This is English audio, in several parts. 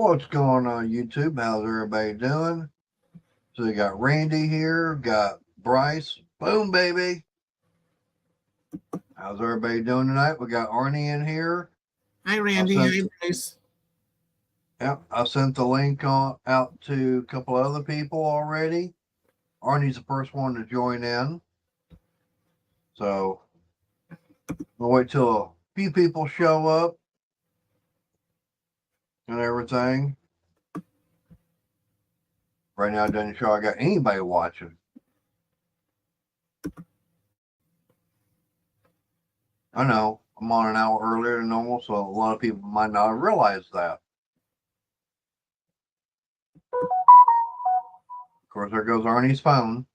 What's going on YouTube? How's everybody doing? So we got Randy here, got Bryce. Boom, baby. How's everybody doing tonight? We got Arnie in here. Hi, I Randy. sent Hi, Bryce. I sent the link out to a couple other people already. Arnie's the first one to join in. So we'll wait till a few people show up and everything. Right now, it doesn't show I got anybody watching. I know I'm on an hour earlier than normal, so a lot of people might not have realized that. Of course, there goes Arnie's phone.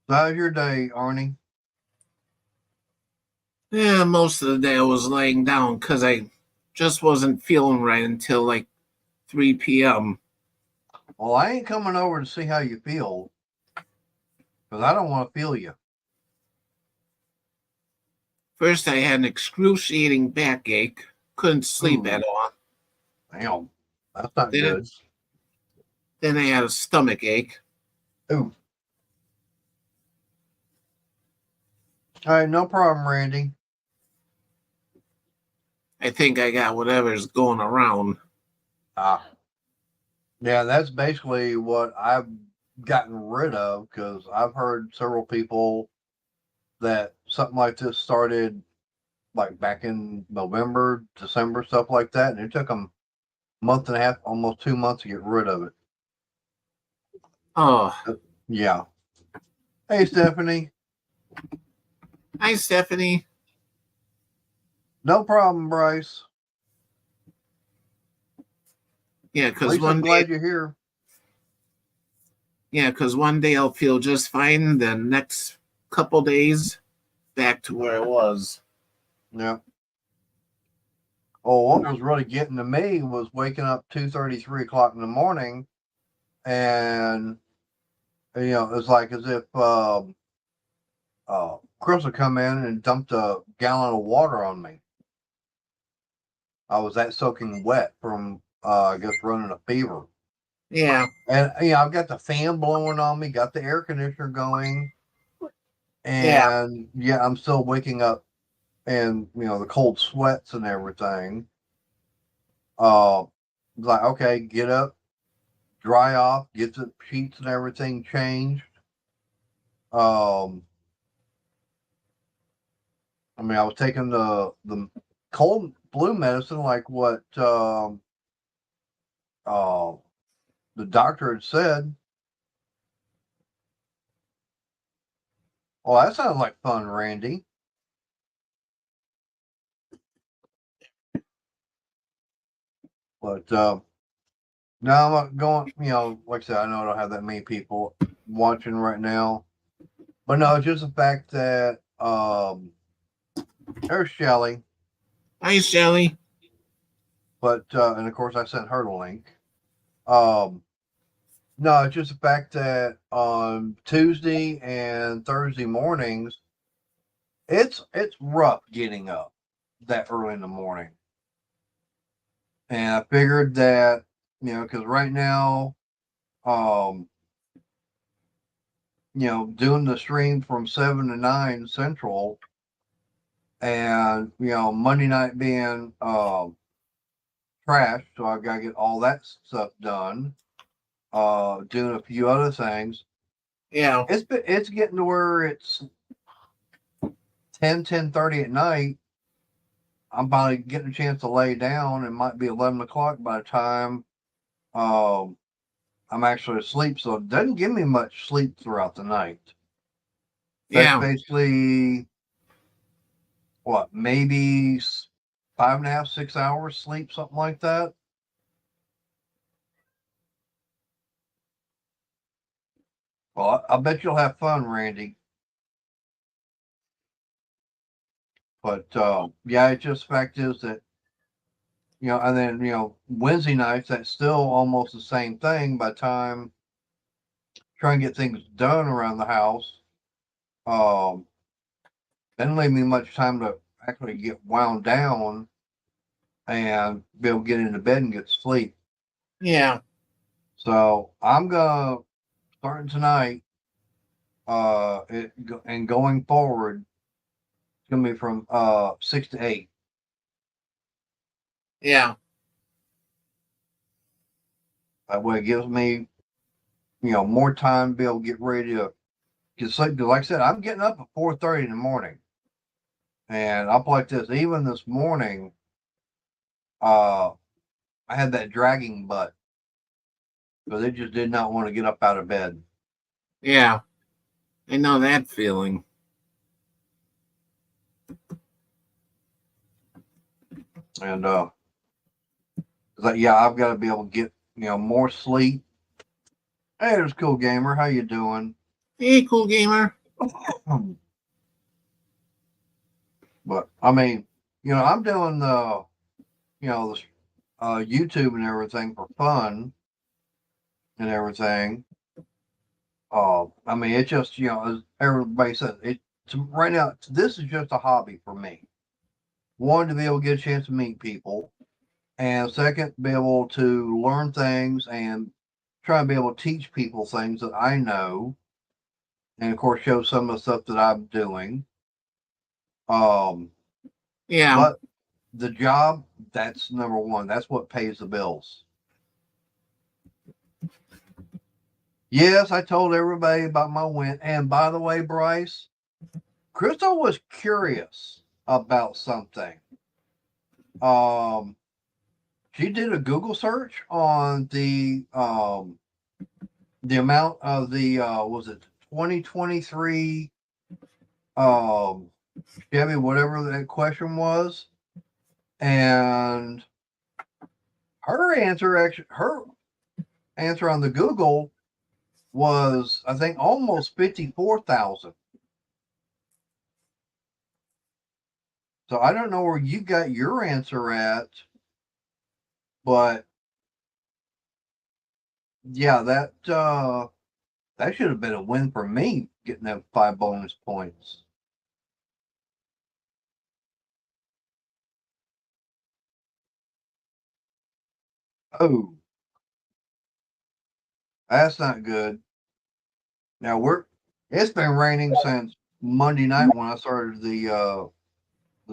So how's your day, Arnie? Yeah, most of the day I was laying down because I just wasn't feeling right until like 3 p.m. Well, I ain't coming over to see how you feel because I don't want to feel you. First, I had an excruciating backache, couldn't sleep Ooh, at all. damn, that's not Then, good. then I had a stomach ache. Ooh, all right, no problem, Randy. I think I got whatever's going around. Ah, yeah, that's basically what I've gotten rid of because I've heard several people that something like this started like back in November, December, stuff like that, and it took them a month and a half, almost 2 months to get rid of it. Oh, Yeah. Hey, Stephanie. hi, Stephanie. No problem, Bryce. Yeah, At because least I'm one day, glad you're here. yeah, because one day I'll feel just fine. The next couple days, back to where I was. Yeah. Oh, what was really getting to me was waking up 2:30, 3 o'clock in the morning, and it's like as if Chris would come in and dumped a gallon of water on me. I was that soaking wet from I guess running a fever. Yeah, And I've got the fan blowing on me, got the air conditioner going, yeah, and yeah, I'm still waking up and the cold sweats and everything. Uh, like okay, get up, dry off, get the sheets and everything changed. Um, I was taking the cold flu medicine, like what uh, the doctor had said. Well, that sounds like fun, Randy. But now I'm not going. Like I said, I know I don't have that many people watching right now, but no, it's just the fact that there's Shelly. hi, Shelly. But and of course I sent her the link. Um, no, it's just the fact that on Tuesday and Thursday mornings, it's rough getting up that early in the morning. And I figured that because right now, um, doing the stream from 7 to 9 Central, and Monday night being trash, so I've got to get all that stuff done. Doing a few other things. Yeah, It's getting to where it's 10:30 at night. I'm probably getting a chance to lay down. It might be 11 o'clock by the time um, I'm actually asleep. So it doesn't give me much sleep throughout the night. That's yeah. basically what, maybe 5.5, 6 hours sleep, something like that. Well, I bet you'll have fun, Randy. But yeah, it's just fact is that and then Wednesday nights that's still almost the same thing. By the time trying to get things done around the house, um, didn't leave me much time to actually get wound down and be able to get into bed and get to sleep. Yeah. So I'm gonna starting tonight. And going forward, it's gonna be from 6 to 8. Yeah. That way, it gives me more time to be able to get ready to get sleep. Because like I said, I'm getting up at 4:30 in the morning, and up like this. Even this morning, uh, I had that dragging butt because it just did not want to get up out of bed. Yeah. I know that feeling. And yeah, I've got to be able to get more sleep. Hey, there's Cool Gamer. How you doing? Hey, cool gamer. But I mean, I'm doing the the YouTube and everything for fun and everything. I mean, it's just as everybody says, right now. This is just a hobby for me. One, to be able to get a chance to meet people, and second, be able to learn things and try and be able to teach people things that I know, and of course, show some of the stuff that I'm doing. Um, Yeah. but the job, that's number one. That's what pays the bills. Yes, I told everybody about my win. And by the way, Bryce, Crystal was curious about something. Um, she did a Google search on the amount of the was it 2023 um Chevy, whatever that question was, and her answer on the Google was, I think, almost 54,000. So I don't know where you got your answer at, but yeah, that should have been a win for me, getting that 5 bonus points. Oh, that's not good. Now it's been raining since Monday night when I started the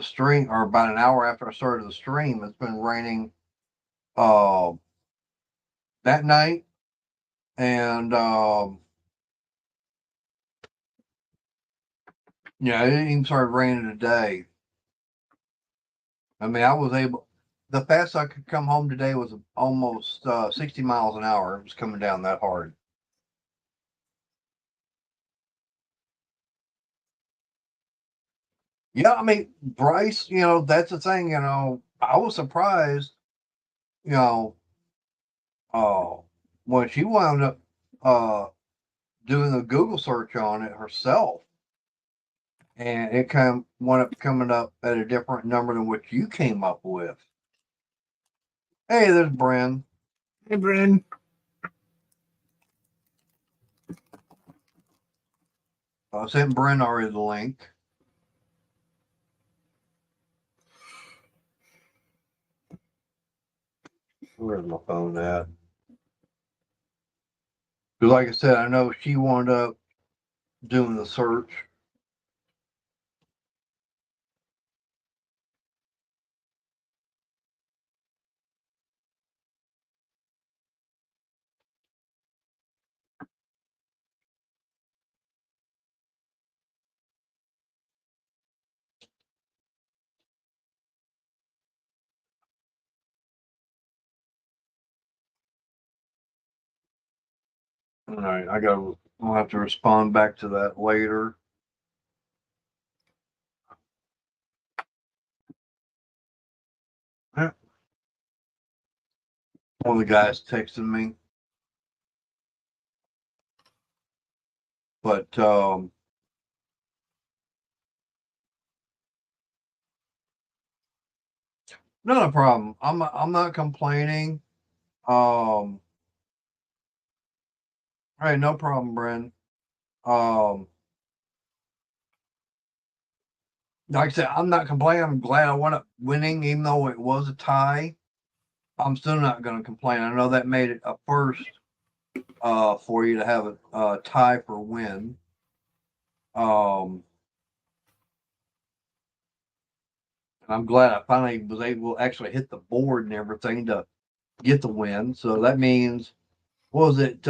stream, or about an hour after I started the stream. It's been raining uh that night, and yeah, it didn't even started raining today. I mean, I was able. The fastest I could come home today was almost 60 miles an hour. It was coming down that hard. Yeah, I mean, Bryce, that's the thing. I was surprised. You know, uh, when she wound up uh doing a Google search on it herself, and it wound up coming up at a different number than what you came up with. Hey, there's Bren. Hey, Bryn. I sent Bren already the link. Where's my phone at? Because, like I said, I know she wound up doing the search. All right, I'll have to respond back to that later. Yeah. One of the guys texted me, but not a problem. I'm not complaining. Um, hey, no problem, Bren. Um, like I said, I'm not complaining. I'm glad I wound up winning, even though it was a tie. I'm still not going to complain. I know that made it a first for you to have a tie for win. And I'm glad I finally was able to actually hit the board and everything to get the win. So that means, what was it,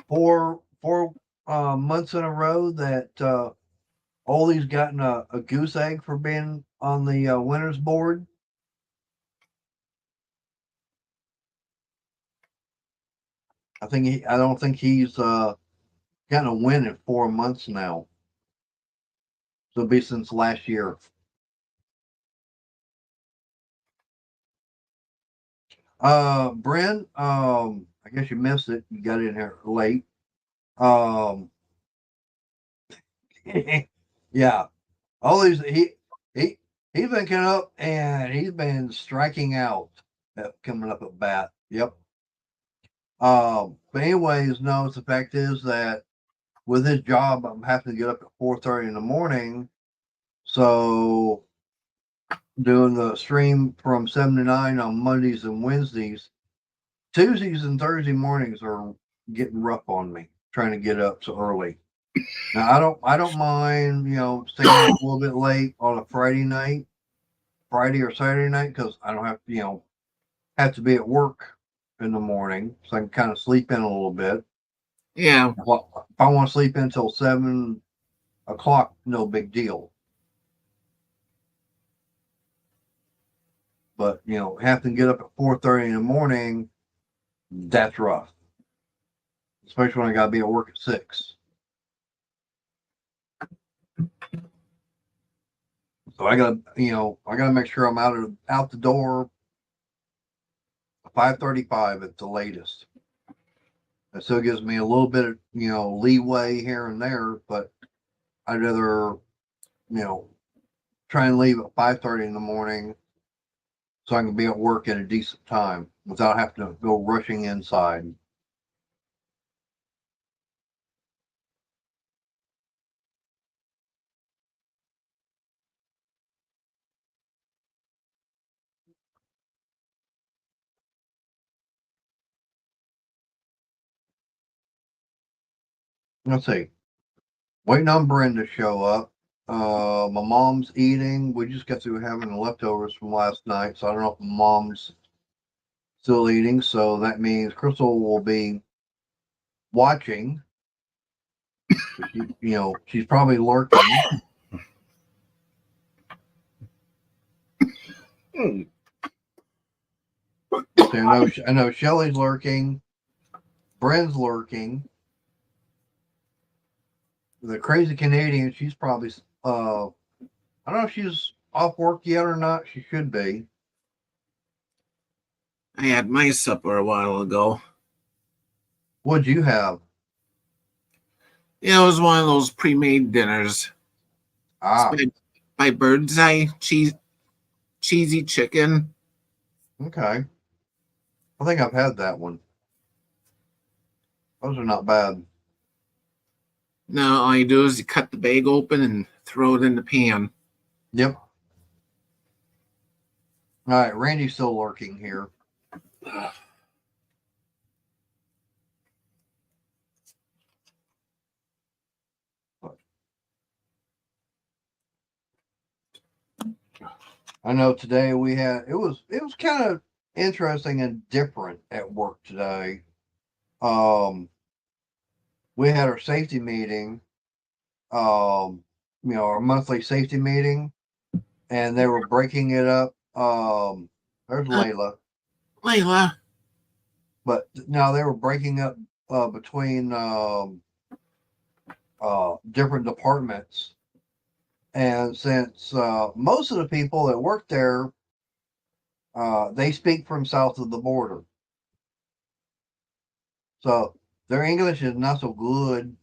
four months in a row that Ollie's gotten a goose egg for being on the winners board. I don't think he's gotten a win in 4 months now. So it'll be since last year. Brent, I guess you missed it. You got in here late. Um, yeah, all these he he's been coming up and he's been striking out, coming up at bat. Yep. But anyways, no. The fact is that with his job, I'm having to get up at 4:30 in the morning. So doing the stream from 7 to 9 on Mondays and Wednesdays. Tuesdays and Thursday mornings are getting rough on me trying to get up so early. Now I don't mind, staying up a little bit late on a Friday or Saturday night, because I don't have to, have to be at work in the morning, so I can kind of sleep in a little bit. Yeah. Well, if I want to sleep in until 7 o'clock, no big deal. But having to get up at 4:30 in the morning, that's rough. Especially when I gotta be at work at 6. So I gotta make sure I'm out the door 5:35 at the latest. That still gives me a little bit of leeway here and there, but I'd rather try and leave at 5:30 in the morning so I can be at work at a decent time without having to go rushing inside. Let's see. Waiting on Brenda to show up. My mom's eating. We just got through having the leftovers from last night, so I don't know if mom's still eating. So that means Crystal will be watching. She's probably lurking. So I know Shelly's lurking. Bren's lurking. The crazy Canadian, she's probably I don't know if she's off work yet or not. She should be. I had my supper a while ago. What'd you have? Yeah, it was one of those pre-made dinners. It's Ah, by Bird's Eye cheesy chicken. okay. I think I've had that one. Those are not bad. Now all you do is you cut the bag open and throw it in the pan. Yep. All right, Randy's still lurking here. I know today it was kind of interesting and different at work today. Um, we had our safety meeting, our monthly safety meeting, and they were breaking it up. There's Layla, Layla. but now they were breaking up between different departments. And since most of the people that work there, they speak from south of the border, so their English is not so good.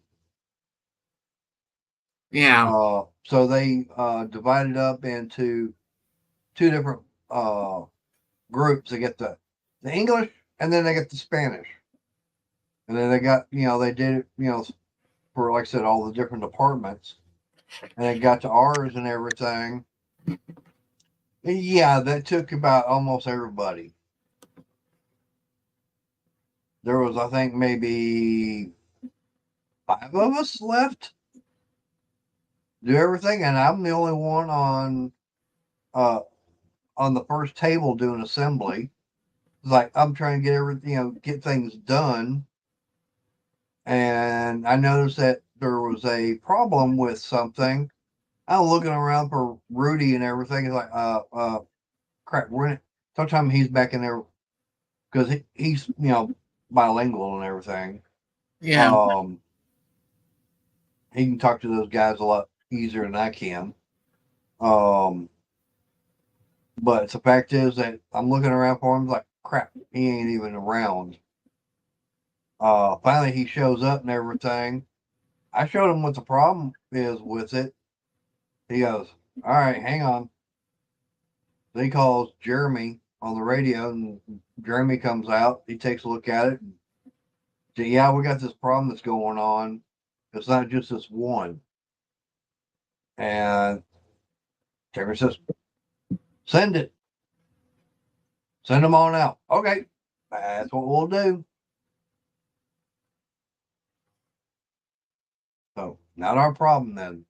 Yeah. So they divided up into two different groups. They get the English, and then they get the Spanish, and then they got they did it for, like I said, all the different departments. and it got to ours and everything. Yeah, that took about almost everybody. There was, I think, maybe 5 of us left do everything, and I'm the only one uh on the first table doing assembly. It's like I'm trying to get everything, get things done, and I noticed that there was a problem with something. I'm looking around for Rudy and everything. It's like, crap, we're in it. Sometimes he's back in there because he's, bilingual and everything. Yeah. Um, he can talk to those guys a lot easier than I can. Um, but the fact is that I'm looking around for him, like, crap, he ain't even around. Finally, he shows up and everything. I showed him what the problem is with it. He goes, all right, hang on. Then he calls Jeremy on the radio, and Jeremy comes out. He takes a look at it. And says, yeah, we got this problem that's going on. It's not just this one. And Jeremy says, send it. Send them on out. Okay, that's what we'll do. So, not our problem then.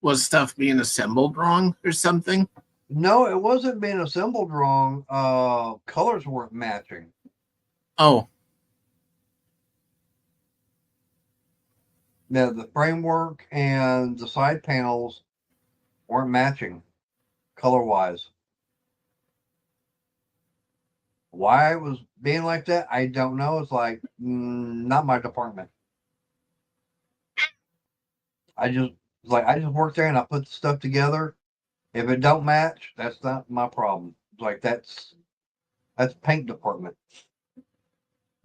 Was stuff being assembled wrong or something? No, it wasn't being assembled wrong. Colors weren't matching. Oh, Now, the framework and the side panels weren't matching color wise. Why it was being like that, I don't know. It's like, not my department. I just work there and I put the stuff together. If it don't match, that's not my problem. It's like that's paint department.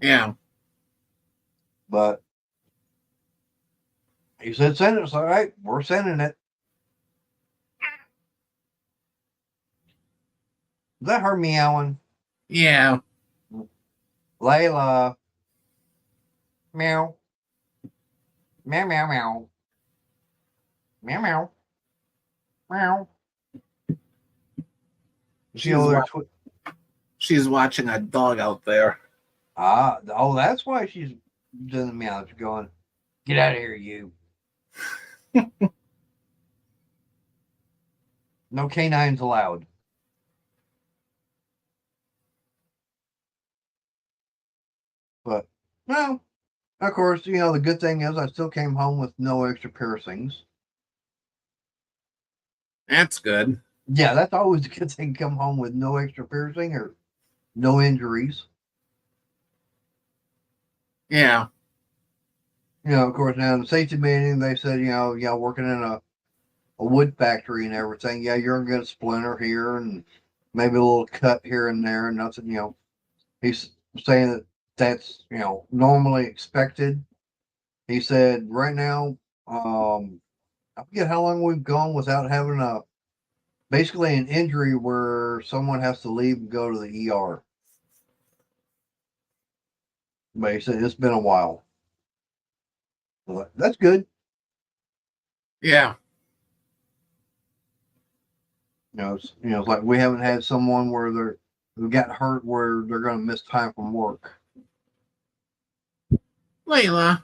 yeah. But he said send it. It's all right, we're sending it. Is that her meowing? Yeah. Layla. Meow. Meow meow meow. Meow meow. Meow. She She's over there wa- she's watching a dog out there. oh, that's why she's doing the meow. She's going, get out of here, you. No canines allowed. But no, of course, the good thing is I still came home with no extra piercings. That's good. Yeah, that's always a good thing. Come home with no extra piercing or no injuries. Yeah. Of course, now in the safety meeting, they said, working in a wood factory and everything, yeah, you're going to get a splinter here and maybe a little cut here and there and nothing, he's saying that that's, normally expected. He said right now, I forget how long we've gone without having basically an injury where someone has to leave and go to the ER. But he said it's been a while. But that's good. Yeah. It's like we haven't had someone where who got hurt where they're going to miss time from work. Layla.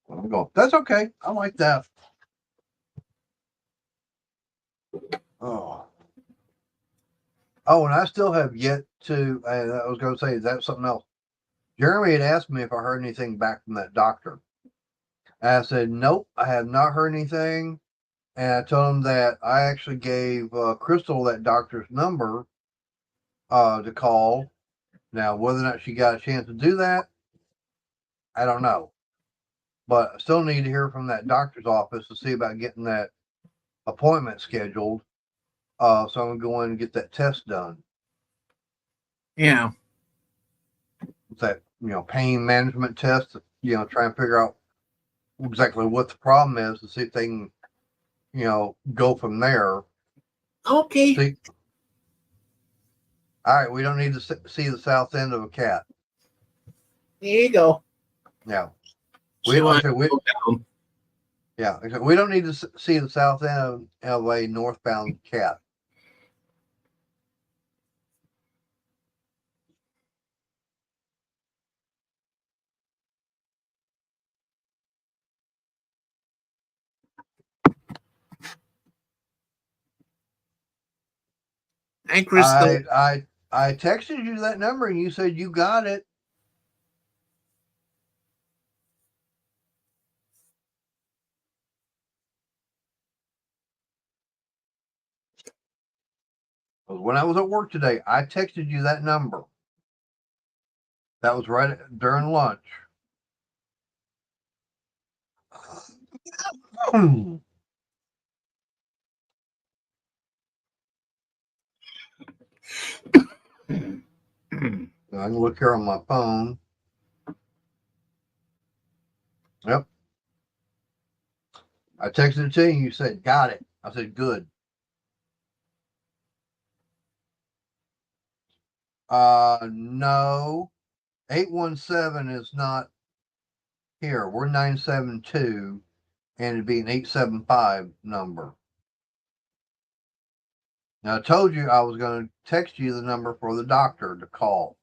I'm going, that's okay. I like that. Oh. Oh, and I still have yet to. I was going to say, is that something else? Jeremy had asked me if I heard anything back from that doctor. And I said, nope, I have not heard anything. And I told him that I actually gave Crystal that doctor's number to call. Now, whether or not she got a chance to do that, I don't know. But I still need to hear from that doctor's office to see about getting that appointment scheduled. So I'm going to go in and get that test done. Yeah. It's that, pain management test, try and figure out exactly what the problem is to see if they can, go from there. Okay. See, All right, we don't need to see the south end of a cat. There you go. Yeah, She like I wanted said, to go down. yeah, we don't need to see the south end of a northbound cat. Hey, Crystal. I texted you that number and you said you got it. When I was at work today, I texted you that number. That was right during lunch. I can look here on my phone. Yep. I texted it to you and you said, got it. I said, good. No. 817 is not here. We're 972 and it'd be an 875 number. Now, I told you I was going to text you the number for the doctor to call.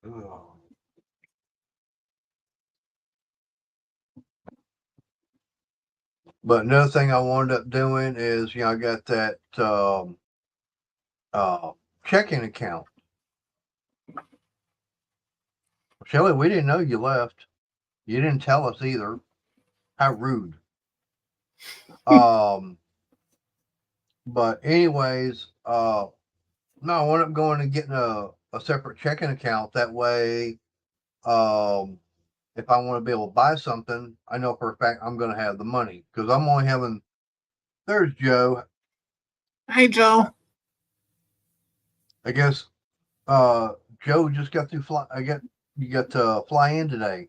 Ugh. But another thing I wound up doing is, I got that uh, checking account. Shelly, we didn't know you left. You didn't tell us either. How rude. Um, but anyways, no, I wound up going and getting a separate checking account. That way, um, if I want to be able to buy something, I know for a fact I'm going to have the money because I'm only having. There's Joe. Hey, Joe. I guess Joe just got through fly. You got to fly in today.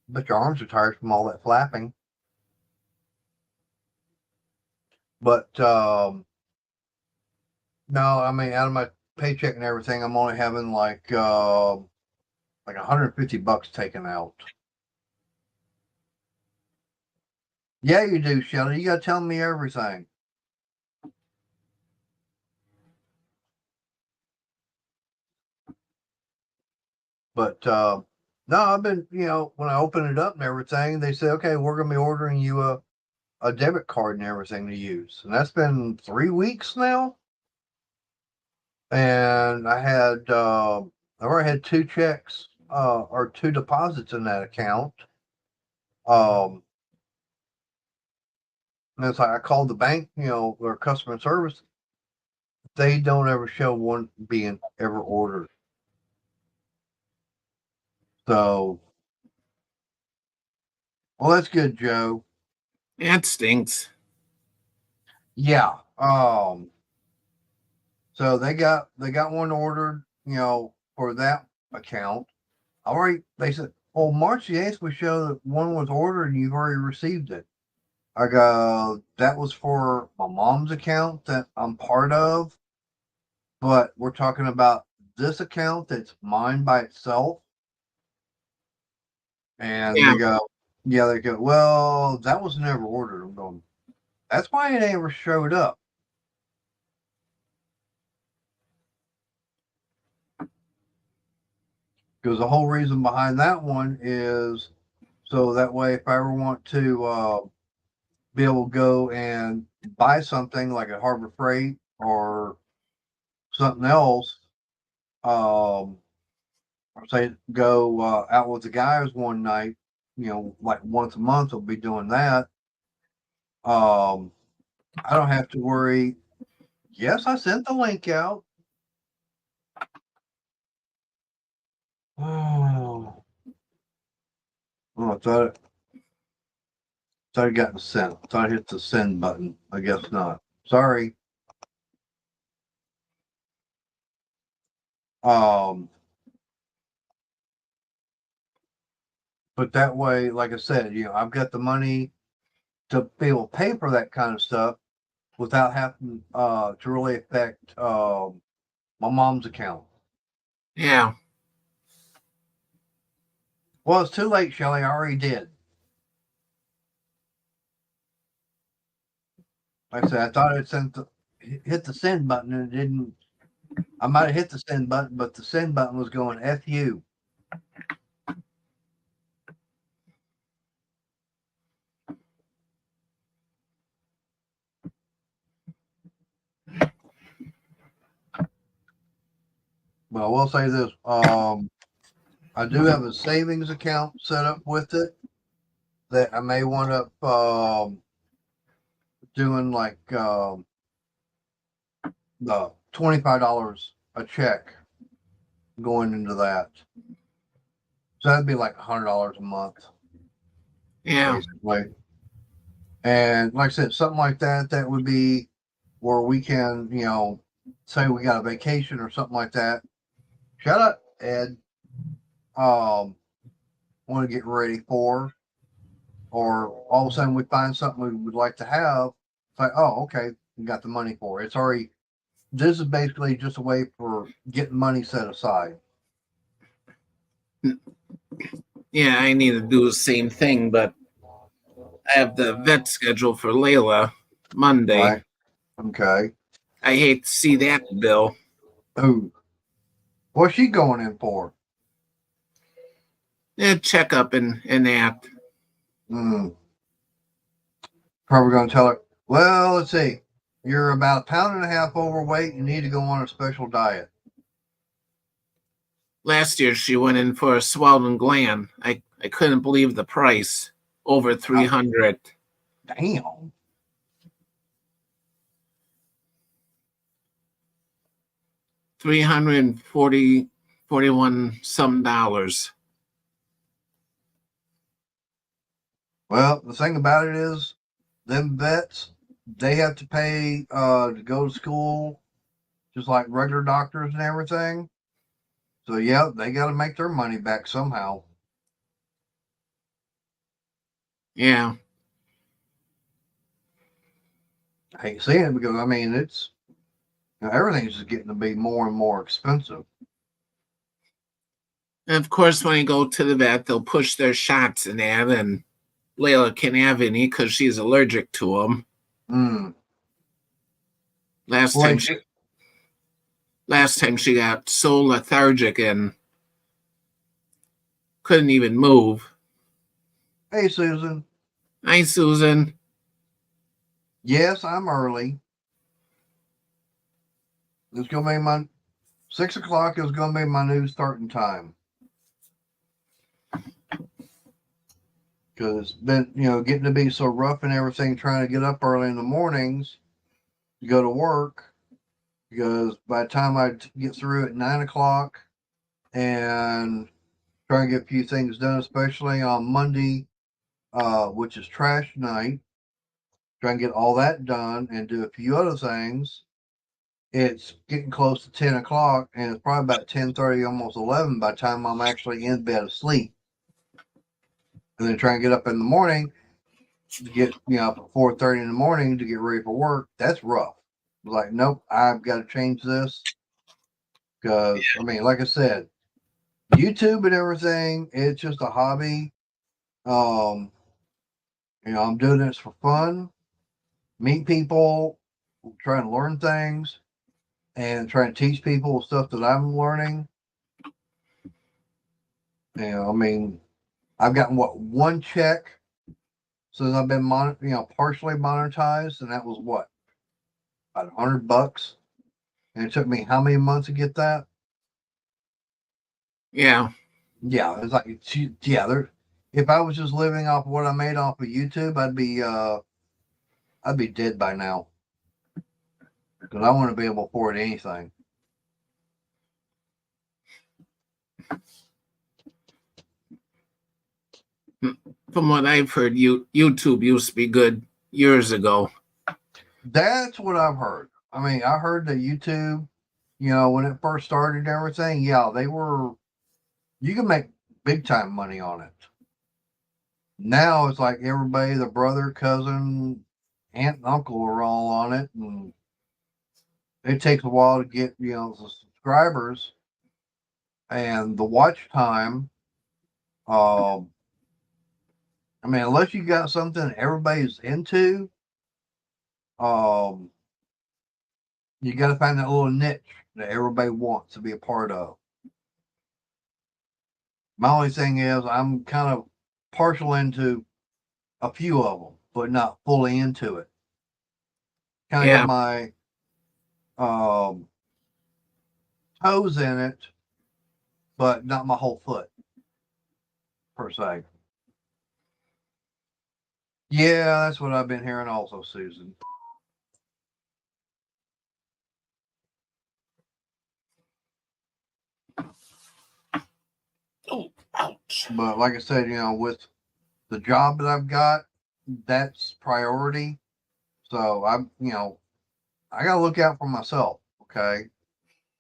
But your arms are tired from all that flapping. But no, I mean out of my paycheck and everything, I'm only having like $150 taken out. Yeah, you do, Shelly. You got to tell me everything. But no, I've been, when I open it up and everything, they say, okay, we're going to be ordering you a debit card and everything to use. And that's been 3 weeks now. And I already had two checks or two deposits in that account. Um, and it's like I called the bank, their customer service. They don't ever show one being ever ordered. So, well, that's good, Joe. That stinks. Yeah. So they got one ordered, for that account. All right. They said, "Oh, March the 8th, we show that one was ordered and you've already received it." I go, "That was for my mom's account that I'm part of, but we're talking about this account that's mine by itself." And Yeah. they go, "Yeah." They go, "Well, that was never ordered." I'm going, "That's why it never showed up." Because the whole reason behind that one is so that way, if I ever want to be able to go and buy something like at Harbor Freight or something else, um, say go out with the guys one night, like once a month, I'll be doing that. Um, I don't have to worry. Yes, I sent the link out. Oh, I thought it got sent. I thought I hit the send button. I guess not. Sorry. Um, But that way, like I said, I've got the money to be able to pay for that kind of stuff without having to really affect my mom's account. Yeah. Well, it's too late, Shelly. I already did. Like I said, I thought it hit the send button and it didn't. I might have hit the send button, but the send button was going F you. But I will say this: I do have a savings account set up with it that I may wind up doing like the $25 a check going into that. So that'd be like $100 a month, Yeah. basically. And like I said, something like that, that would be where we can, say we got a vacation or something like that. Shut up, Ed. Want to get ready for, or all of a sudden we find something we would like to have. It's like, oh, okay, we got the money for it. It's already, this is basically just a way for getting money set aside. Yeah, I need to do the same thing, but I have the vet schedule for Layla Monday. Right. Okay. I hate to see that bill. Ooh, what's she going in for? Yeah, checkup and that. Hmm. Probably going to tell her, well, let's see. You're about a pound and a half overweight. You need to go on a special diet. Last year she went in for a swollen gland. I couldn't believe the price. Over 300. Damn. 340 41 some dollars. Well, the thing about it is, them vets, they have to pay to go to school just like regular doctors and everything. So yeah, they got to make their money back somehow. Yeah. I hate seeing it because I mean it's everything's just getting to be more and more expensive. And of course, when you go to the vet, they'll push their shots in that, and Layla can't have any because she's allergic to them. Mm. Last Well, time she last time she got so lethargic and couldn't even move. hey Susan, Hi, Susan. yes, I'm early. It's gonna be my 6 o'clock is gonna be my new starting time. Because it's been, getting to be so rough and everything, trying to get up early in the mornings to go to work. Because by the time I get through at 9 o'clock and try and get a few things done, especially on Monday, which is trash night, try and get all that done and do a few other things. It's getting close to 10 o'clock, and it's probably about 10:30, almost 11 by the time I'm actually in bed asleep. And then try and get up in the morning to get up at 4:30 in the morning to get ready for work. That's rough. Like, nope, I've got to change this because I mean, like I said, YouTube and everything, it's just a hobby. Um, I'm doing this for fun, meet people, trying to learn things, and trying to teach people stuff that I'm learning. I mean, I've gotten one check since I've been partially monetized, and that was what, about $100. And it took me how many months to get that? Yeah. Yeah, it's like yeah. There, if I was just living off what I made off of YouTube, I'd be dead by now because I want to be able to afford anything. From what I've heard, YouTube used to be good years ago. That's what I've heard. I mean, I heard that YouTube, when it first started and everything, yeah, you can make big time money on it. Now it's like everybody, the brother, cousin, aunt, and uncle are all on it, and it takes a while to get the subscribers and the watch time. Um, I mean, unless you got something everybody's into, um, you got to find that little niche that everybody wants to be a part of. My only thing is, I'm kind of partial into a few of them, but not fully into it. Kind of got Yeah, my um, toes in it, but not my whole foot per se. Yeah, that's what I've been hearing also, Susan. oh, ouch. But like I said, with the job that I've got, that's priority. So I got to look out for myself. Okay.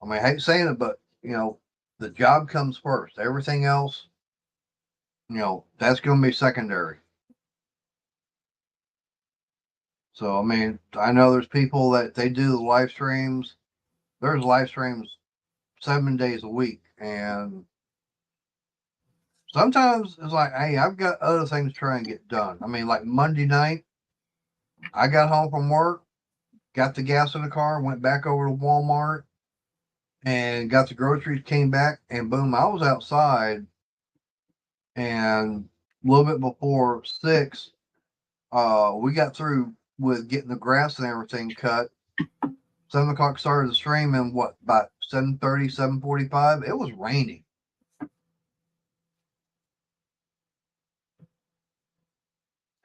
I mean, I hate saying it, but the job comes first. Everything else, that's going to be secondary. So I mean, I know there's people that they do the live streams. There's live streams 7 days a week, and sometimes it's like, hey, I've got other things to try and get done. I mean, like Monday night, I got home from work, got the gas in the car, went back over to Walmart, and got the groceries, came back, and boom, I was outside. And a little bit before 6, we got through with getting the grass and everything cut. 7 o'clock started the stream, and what, about 7:30, 7:45? It was raining.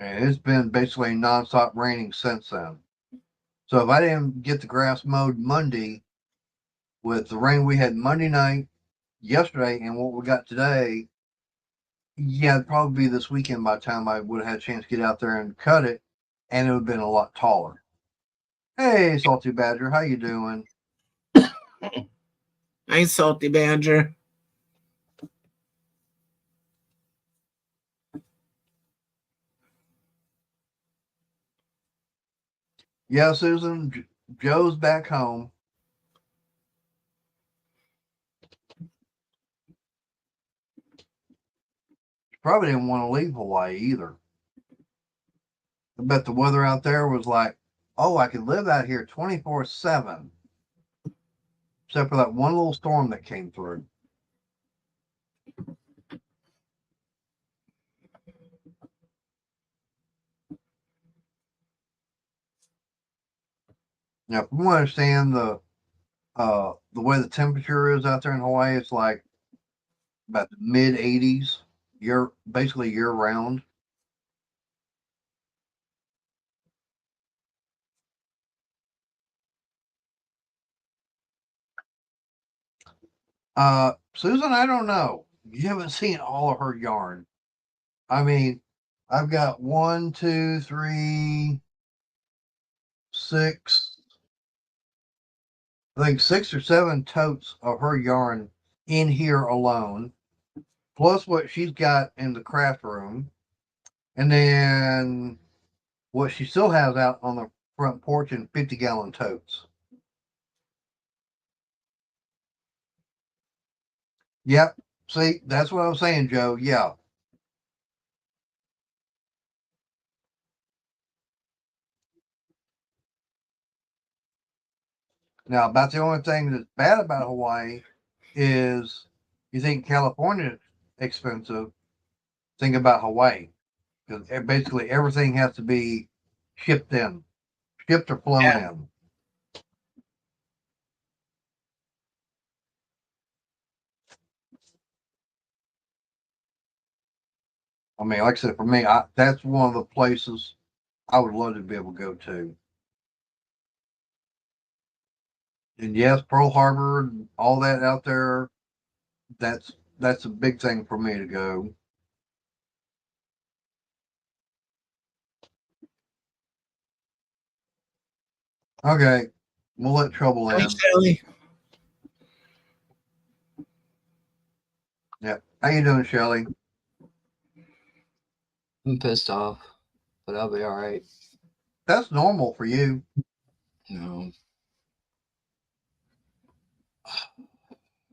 And it's been basically nonstop raining since then. So if I didn't get the grass mowed Monday with the rain we had Monday night, yesterday, and what we got today, yeah, it'd probably be this weekend by the time I would have had a chance to get out there and cut it, and it would have been a lot taller. Hey, Salty Badger, how you doing? Hi, Salty Badger. Yeah, Susan, Joe's back home. Probably didn't want to leave Hawaii either. I bet the weather out there was like, oh, I could live out here 24/7, except for that one little storm that came through. Now, from what I understand, the way the temperature is out there in Hawaii, it's like about the mid 80s, basically year round. Susan, I don't know. You haven't seen all of her yarn. I mean, I've got one, two, three, six, I think 6 or 7 totes of her yarn in here alone, plus what she's got in the craft room, and then what she still has out on the front porch in 50-gallon totes. Yep. See, that's what I was saying, Joe. Yeah. Now, about the only thing that's bad about Hawaii is you think California is expensive, think about Hawaii. Because basically everything has to be shipped in, shipped or flown Yeah. in. I mean, like I said, for me, that's one of the places I would love to be able to go to. And yes, Pearl Harbor and all that out there, that's that's a big thing for me to go. Okay, we'll let trouble Hi, in. Shelly. Yeah. How you doing, Shelly? I'm pissed off, but I'll be all right. That's normal for you. No.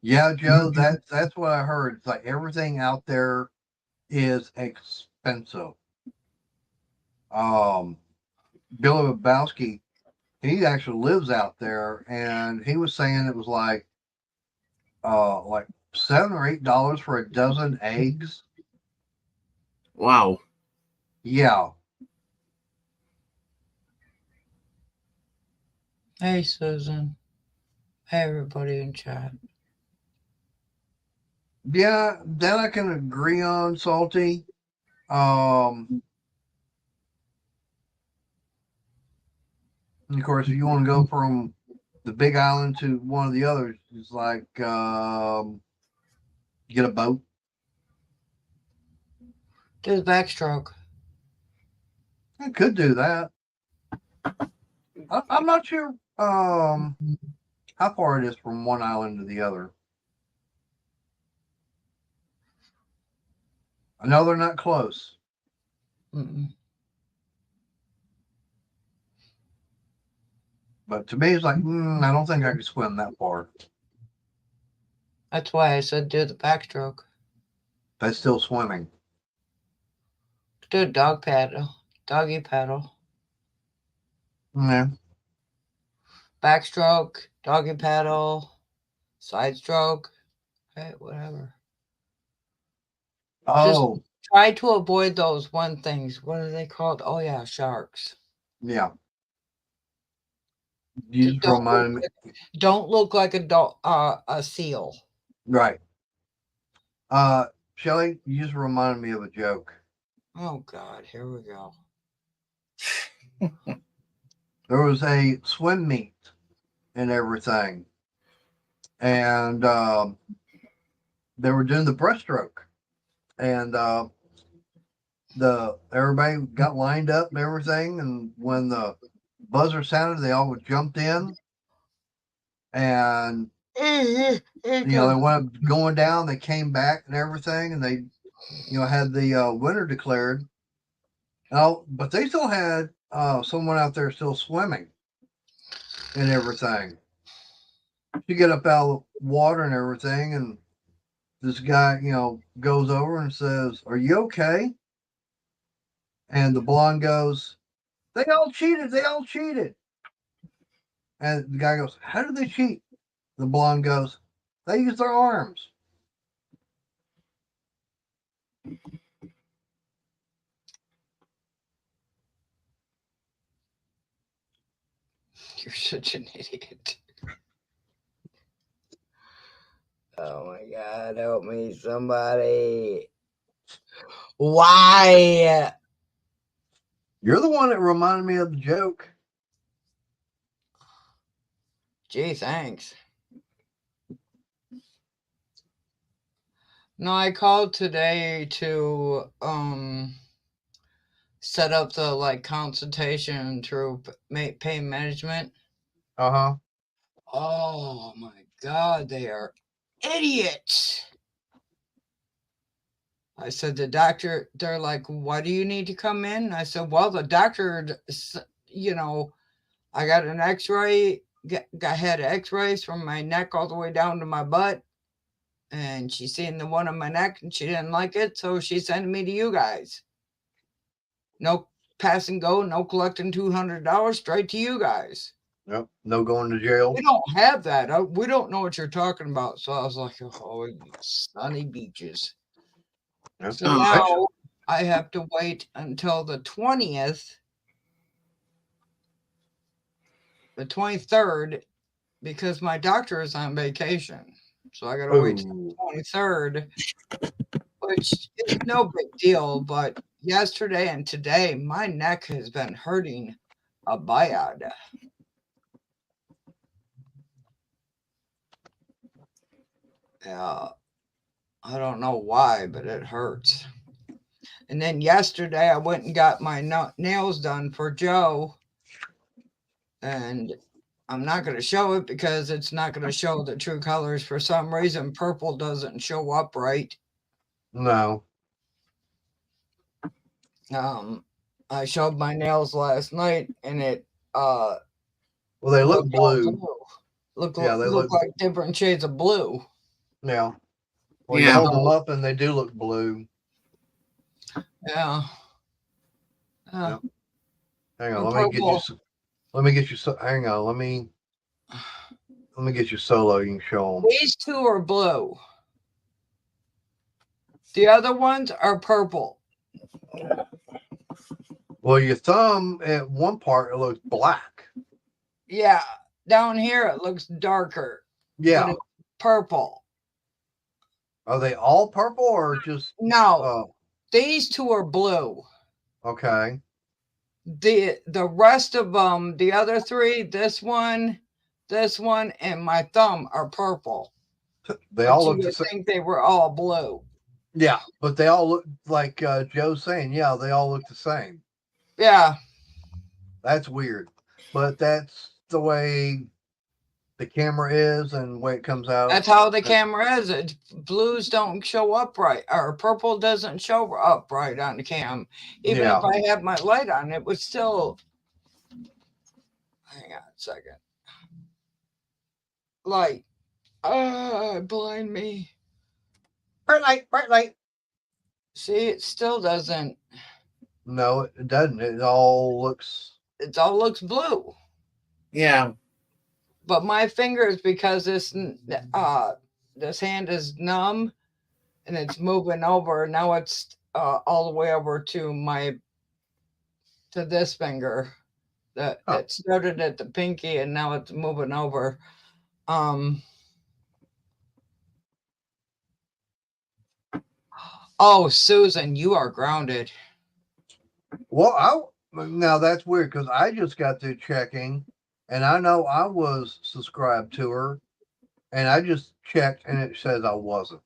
Yeah, Joe, that's what I heard. It's like everything out there is expensive. Um, Bill Lebowski, he actually lives out there, and he was saying it was like $7 or $8 for a dozen eggs. Wow. Yeah, Hey, Susan. Hey, everybody in chat. yeah, that I can agree on, Salty. Um, of course, if you want to go from the Big Island to one of the others, it's like get a boat. Do the backstroke. I could do that. I'm not sure how far it is from one island to the other. I know they're not close, Mm-mm. but to me, it's like I don't think I could swim that far. That's why I said do the backstroke. That's still swimming. Do a dog paddle. Doggy paddle. Yeah. Backstroke. Doggy paddle. Side stroke. Hey, whatever. Just Oh, try to avoid those one things. What are they called? Oh, yeah, sharks. yeah. You just reminded me. Don't look like a seal. Right. Shelly, you just reminded me of a joke. Oh God, here we go. There was a swim meet and everything, and they were doing the breaststroke, and the everybody got lined up and everything, and when the buzzer sounded, they all jumped in, and they went going down. They came back and everything, and they had the winner declared. Oh, but they still had someone out there still swimming and everything. You get up out of the water and everything, and this guy, goes over and says, "Are you okay?" And the blonde goes, "They all cheated. They all cheated." And the guy goes, "How did they cheat?" The blonde goes, "They used their arms." You're such an idiot. Oh my God, help me, somebody. Why? You're the one that reminded me of the joke. Gee, thanks. No, I called today to set up the consultation through pain management. Uh-huh. Oh my God, they are idiots. I said, the doctor, they're like, why do you need to come in? I said, well, the doctor, I got an x-ray, had x-rays from my neck all the way down to my butt. And she seen the one on my neck and she didn't like it. So she sent me to you guys. No pass and go, no collecting $200, straight to you guys. Yep. No going to jail. We don't have that. We don't know what you're talking about. So I was like, oh, you sunny beaches. Yep. So now I have to wait until the 20th, the 23rd, because my doctor is on vacation. So I got to wait till the 23rd, which is no big deal. But yesterday and today, my neck has been hurting a bad. Yeah, I don't know why, but it hurts. And then yesterday, I went and got my nails done for Joe. And I'm not going to show it because it's not going to show the true colors. For some reason, purple doesn't show up right. No. I showed my nails last night, and it Well, they look looked all blue. blue. Yeah, they Look look. like different shades of blue. Yeah. Well, you Yeah. hold them up and they do look blue. Yeah. Yeah. Yep. Hang on, And let me get you. purple. Let me get you. Hang on, let me get you solo. You can show them. These two are blue. The other ones are purple. Well, your thumb at one part it looks black. Yeah. Down here it looks darker, but Yeah. it's purple. Are they all purple or just? No, Uh. these two are blue. Okay. The rest of them, the other three, this one, and my thumb are purple. They But all you look the would same. think they were all blue. Yeah, but they all look like Joe's saying. Yeah, they all look the same. Yeah. That's weird, but that's the way the camera is and the way it comes out. That's how the camera is. Blues don't show up right, or purple doesn't show up right on the cam. Even Yeah. if I have my light on, it would still. Hang on a second. Light. Blind me. Bright light, bright light. See, it still doesn't. No, it doesn't. It all looks. It all looks blue. Yeah. But my fingers, because this hand is numb, and it's moving over. Now it's all the way over to this finger. That Huh. it started at the pinky and now it's moving over. Um. Oh, Susan, you are grounded. Well, now that's weird because I just got through checking, and I know I was subscribed to her, and I just checked and it says I wasn't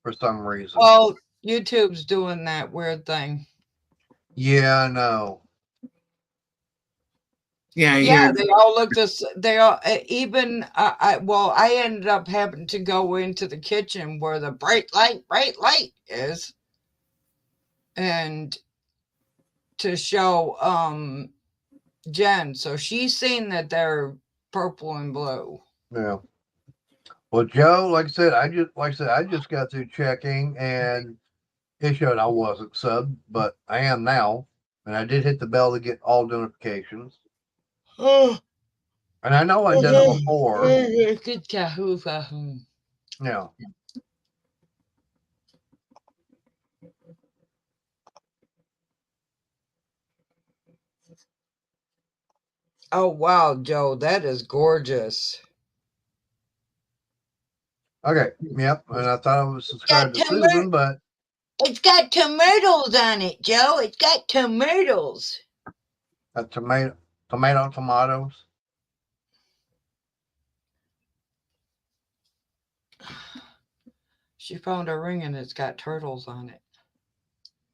for some reason. Well, YouTube's doing that weird thing. Yeah, I know. Yeah. Yeah, You're, they all look this. They all even. I ended up having to go into the kitchen where the bright light is, and to show Jen, so she's seen that they're purple and blue. Yeah. Well, Joe, I just got through checking and it showed I wasn't subbed, but I am now. And I did hit the bell to get all notifications. Oh, And I know I've done it before. good kahoofa. Yeah. Oh wow, Joe, that is gorgeous. Okay. Yep. And I thought I was Got subscribed to Susan, but It's got tomatoes on it, Joe. It's got tomatoes. tomatoes. She found a ring and it's got turtles on it.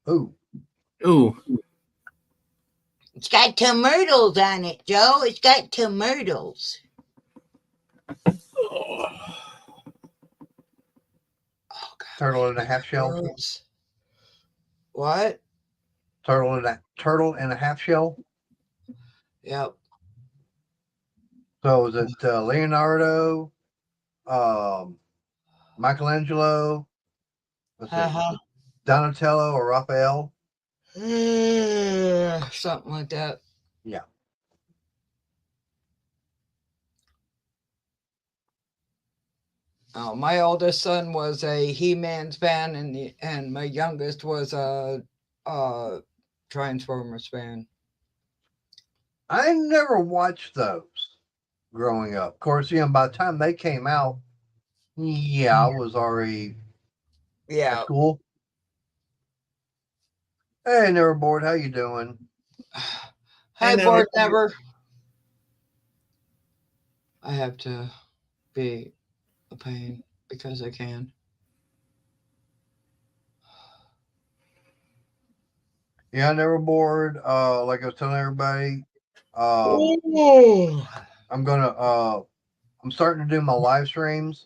Ooh. ooh. It's got tomatoes on it, Joe. It's got tomatoes. Oh. Oh, God, Turtle in a half shell. birds. What? Turtle in a half shell. Yep. So is it Leonardo, Michelangelo, let's see, Donatello or Raphael? Something like that. Yeah. Oh, my oldest son was a He-Man's fan, and my youngest was a Transformers fan. I never watched those growing up. Of course, by the time they came out, I was already at school. Hey, never bored. How you doing? Hi, board never. I have to be a pain because I can. Yeah, never bored. Like I was telling everybody, I'm starting to do my live streams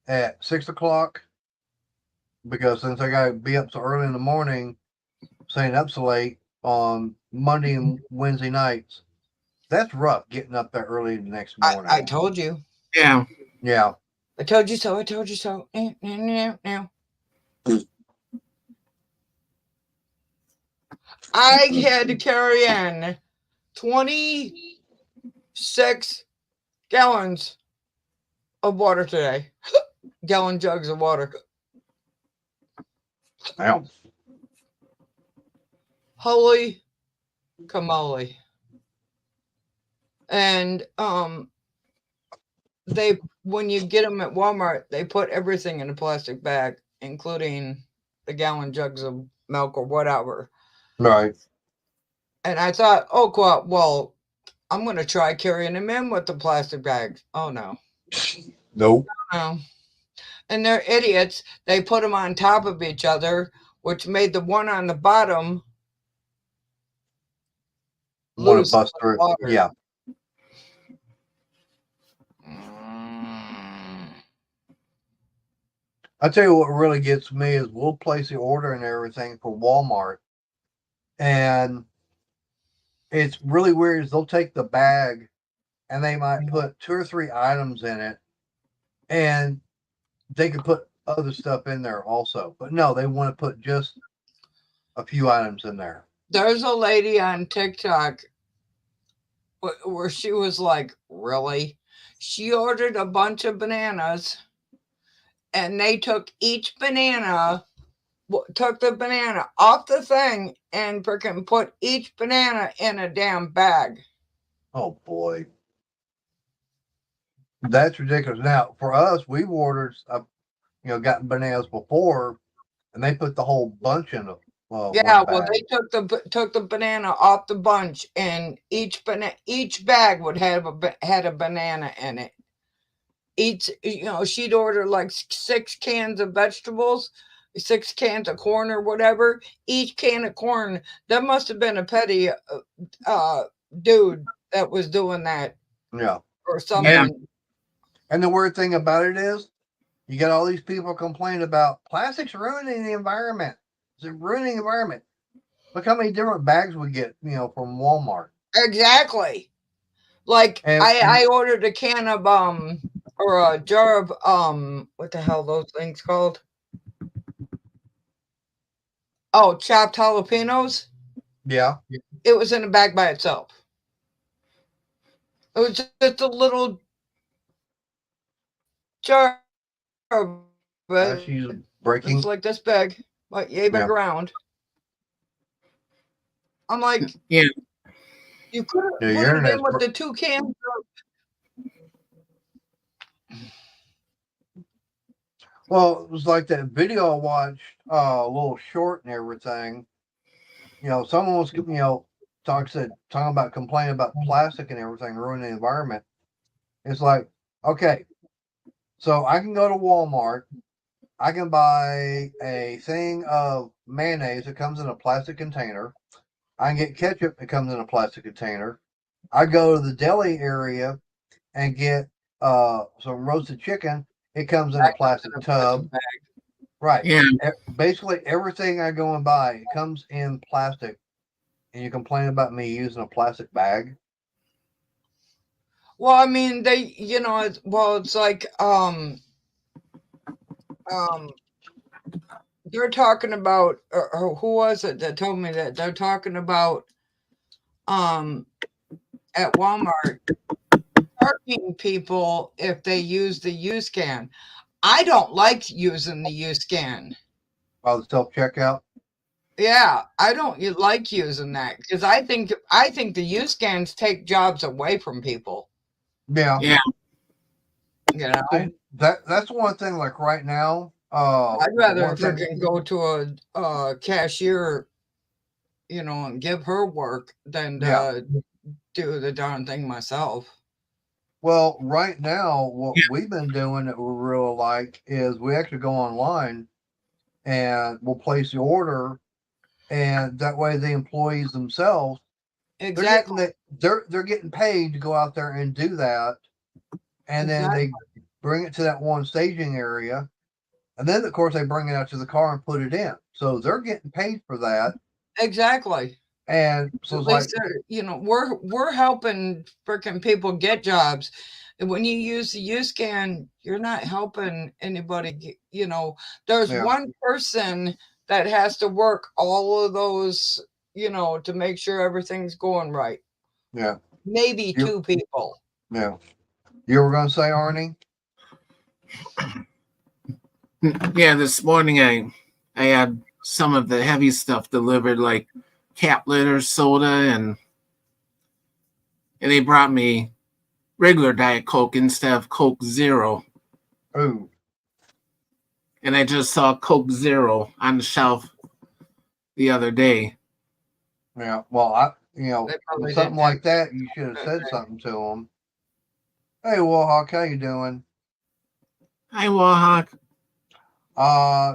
at 6 o'clock because since I got to be up so early in the morning, staying up so late, on Monday and Wednesday nights, that's rough getting up there early the next morning. I told you. Yeah. Yeah. I told you so. I told you so. Now. I had to carry in 26 gallons of water today. Gallon jugs of water. Wow. Holy camole. And they, when you get them at Walmart, they put everything in a plastic bag, including the gallon jugs of milk or whatever. Right. And I thought, oh, cool. Well, I'm going to try carrying them in with the plastic bags. Oh, no. Nope. No. And they're idiots. They put them on top of each other, which made the one on the bottom Want to lose bust through? water. Yeah. I tell you what really gets me is we'll place the order and everything for Walmart, and it's really weird. Is they'll take the bag and they might put 2 or 3 items in it, and they could put other stuff in there also. But no, they want to put just a few items in there. There's a lady on TikTok where she was like, really? She ordered a bunch of bananas and they took each banana, took the banana off the thing and freaking put each banana in a damn bag. Oh boy. That's ridiculous. Now, for us, we've ordered, gotten bananas before, and they put the whole bunch in Yeah, one well, bag. they took the banana off the bunch, and each bag would have had a banana in it. Each, she'd order like 6 cans of vegetables, 6 cans of corn or whatever. Each can of corn, that must have been a petty dude that was doing that Yeah. or something. And the weird thing about it is, you got all these people complaining about plastics ruining the environment. It's ruining the environment. Look how many different bags we get, from Walmart. Exactly. Like And I ordered a can of or a jar of what the hell those things called? Oh, chopped jalapenos. yeah, It was in a bag by itself. It was just a little jar of it. she's It's breaking. like this big, like yay big Yeah. around. I'm like, Yeah. you could Yeah, have your put it in internet's with the 2 cans. well, it was like that video I watched, a little short and everything. Someone was, talking about complaining about plastic and everything ruining the environment. It's like, okay, so I can go to Walmart, I can buy a thing of mayonnaise that comes in a plastic container. I can get ketchup that comes in a plastic container. I go to the deli area and get some roasted chicken. It comes in a plastic tub. Right. Yeah. Basically, everything I go and buy, it comes in plastic. And you complain about me using a plastic bag? Well, I mean, it's like they're talking about, or who was it that told me that they're talking about at Walmart charging people if they use the U-Scan. I don't like using the U-Scan. Oh, the self checkout? Yeah, I don't like using that because I think the U-Scans take jobs away from people. Yeah. Yeah. See, that's one thing. Like right now, I'd rather one thing. freaking go to a cashier, and give her work than Yeah. do the darn thing myself. Well, right now, what we've been doing that we really like is we actually go online and we'll place the order, and that way the employees themselves Exactly. they're getting paid to go out there and do that, and then they bring it to that one staging area, and then of course they bring it out to the car and put it in. So they're getting paid for that. Exactly. And so At it's like, least we're helping freaking people get jobs. And when you use the U-Scan, you're not helping anybody. There's yeah, one person that has to work all of those, to make sure everything's going right. yeah, Maybe you, two people. yeah. You were gonna say, Arnie? Yeah, this morning I had some of the heavy stuff delivered, like cat litter, soda, and they brought me regular Diet Coke instead of Coke Zero. Ooh, And I just saw Coke Zero on the shelf the other day. yeah. Well, They with probably something didn't have like that, you should have that said day. something to them. Hey, Warhawk, how you doing? Hi, Wahawk.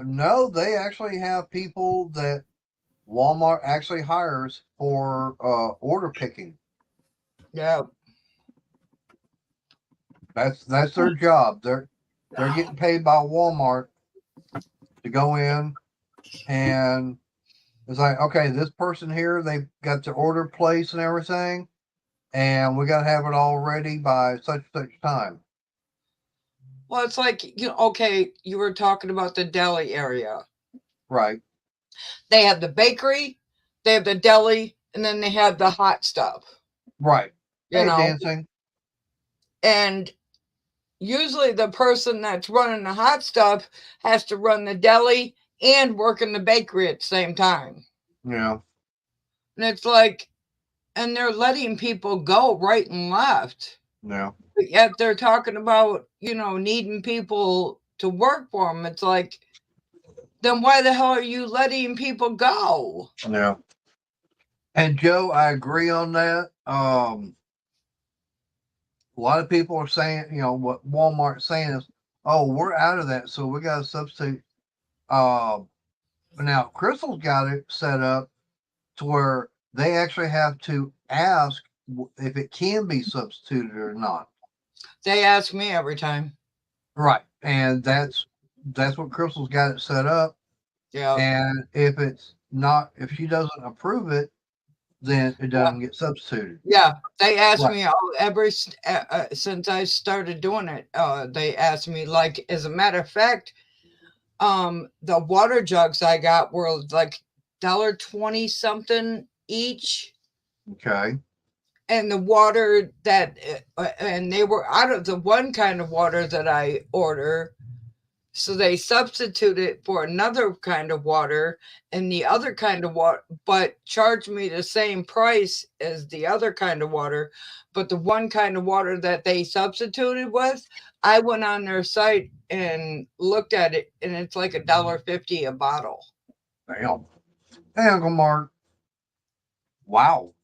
No, they actually have people that Walmart actually hires for order picking. Yeah. That's their job. They're getting paid by Walmart to go in and it's like, okay, this person here, they've got their order placed and everything, and we got to have it all ready by such time. Well, it's like, okay, you were talking about the deli area. Right, They have the bakery, they have the deli, and then they have the hot stuff, right. you Hey, know. dancing. And usually the person that's running the hot stuff has to run the deli and work in the bakery at the same time. Yeah, And it's like, and they're letting people go right and left. yeah, But yet they're talking about, needing people to work for them. It's like, then why the hell are you letting people go? yeah. And Joe, I agree on that. A lot of people are saying, what Walmart's saying is, oh, we're out of that, so we got to substitute. Uh, Now, Crystal's got it set up to where they actually have to ask if it can be substituted or not. They ask me every time. Right, and that's what Crystal's got it set up. Yeah. And if it's not, if she doesn't approve it, then it Yeah. doesn't get substituted. Yeah. They ask Right. me since I started doing it. They ask me, like, as a matter of fact, the water jugs I got were like $1.20 something each. Okay. And the water and they were out of the one kind of water that I order. So they substituted for another kind of water and the other kind of water, but charged me the same price as the other kind of water. But the one kind of water that they substituted with, I went on their site and looked at it, and it's like $1.50 a bottle. Damn. Hey, Uncle Mark. Wow.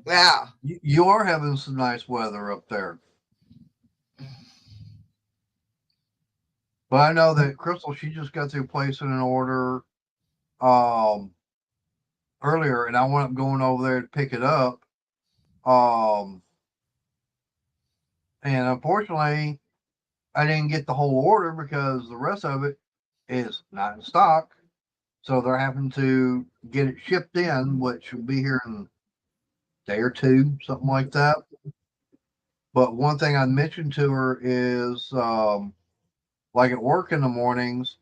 Yeah. You are having some nice weather up there. But I know that Crystal, she just got through placing an order um earlier, and I went up going over there to pick it up. Um, and unfortunately, I didn't get the whole order because the rest of it is not in stock. So they're having to get it shipped in, which will be here in a day or two, something like that. But one thing I mentioned to her is like at work in the mornings,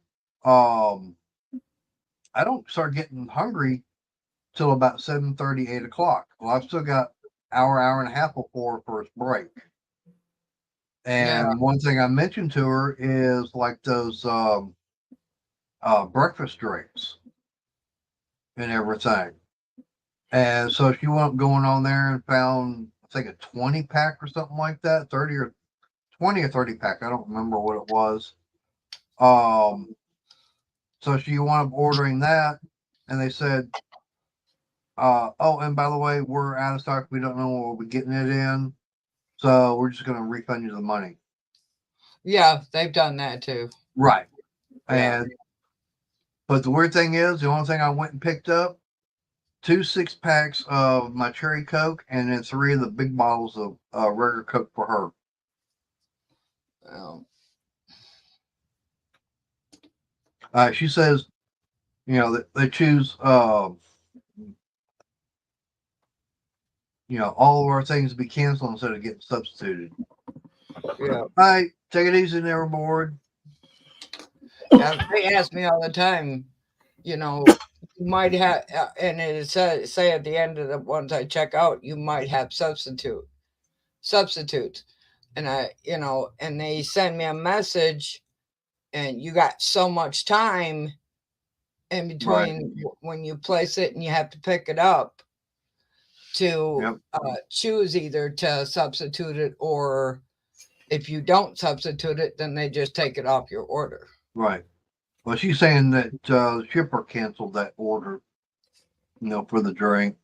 um, I don't start getting hungry till about 7:30, 8 o'clock. Well, I've still got hour and a half before first break. Yeah. And one thing I mentioned to her is like those breakfast drinks and everything. And so she went up going on there and found, I think, a 20 pack or something like that, 30 or 20 or 30 pack. I don't remember what it was. Um, so she wound up ordering that, and they said, oh, and by the way, we're out of stock. We don't know what we'll be getting it in. So we're just going to refund you the money. Yeah. They've done that too. Right. Yeah. And, but the weird thing is, the only thing I went and picked up, 2 6 packs of my cherry Coke, and then 3 of the big bottles of regular Coke for her. Um, She says, that they choose all of our things be canceled instead of getting substituted. Yeah. All right, take it easy there, board. Yeah, they ask me all the time, you might have, and it says say at the end of the ones I check out, you might have substitutes, and and they send me a message, and you got so much time in between when you place it and you have to pick it up to choose either to substitute it, or if you don't substitute it, then they just take it off your order. Right. Well, she's saying that the shipper canceled that order, for the drink.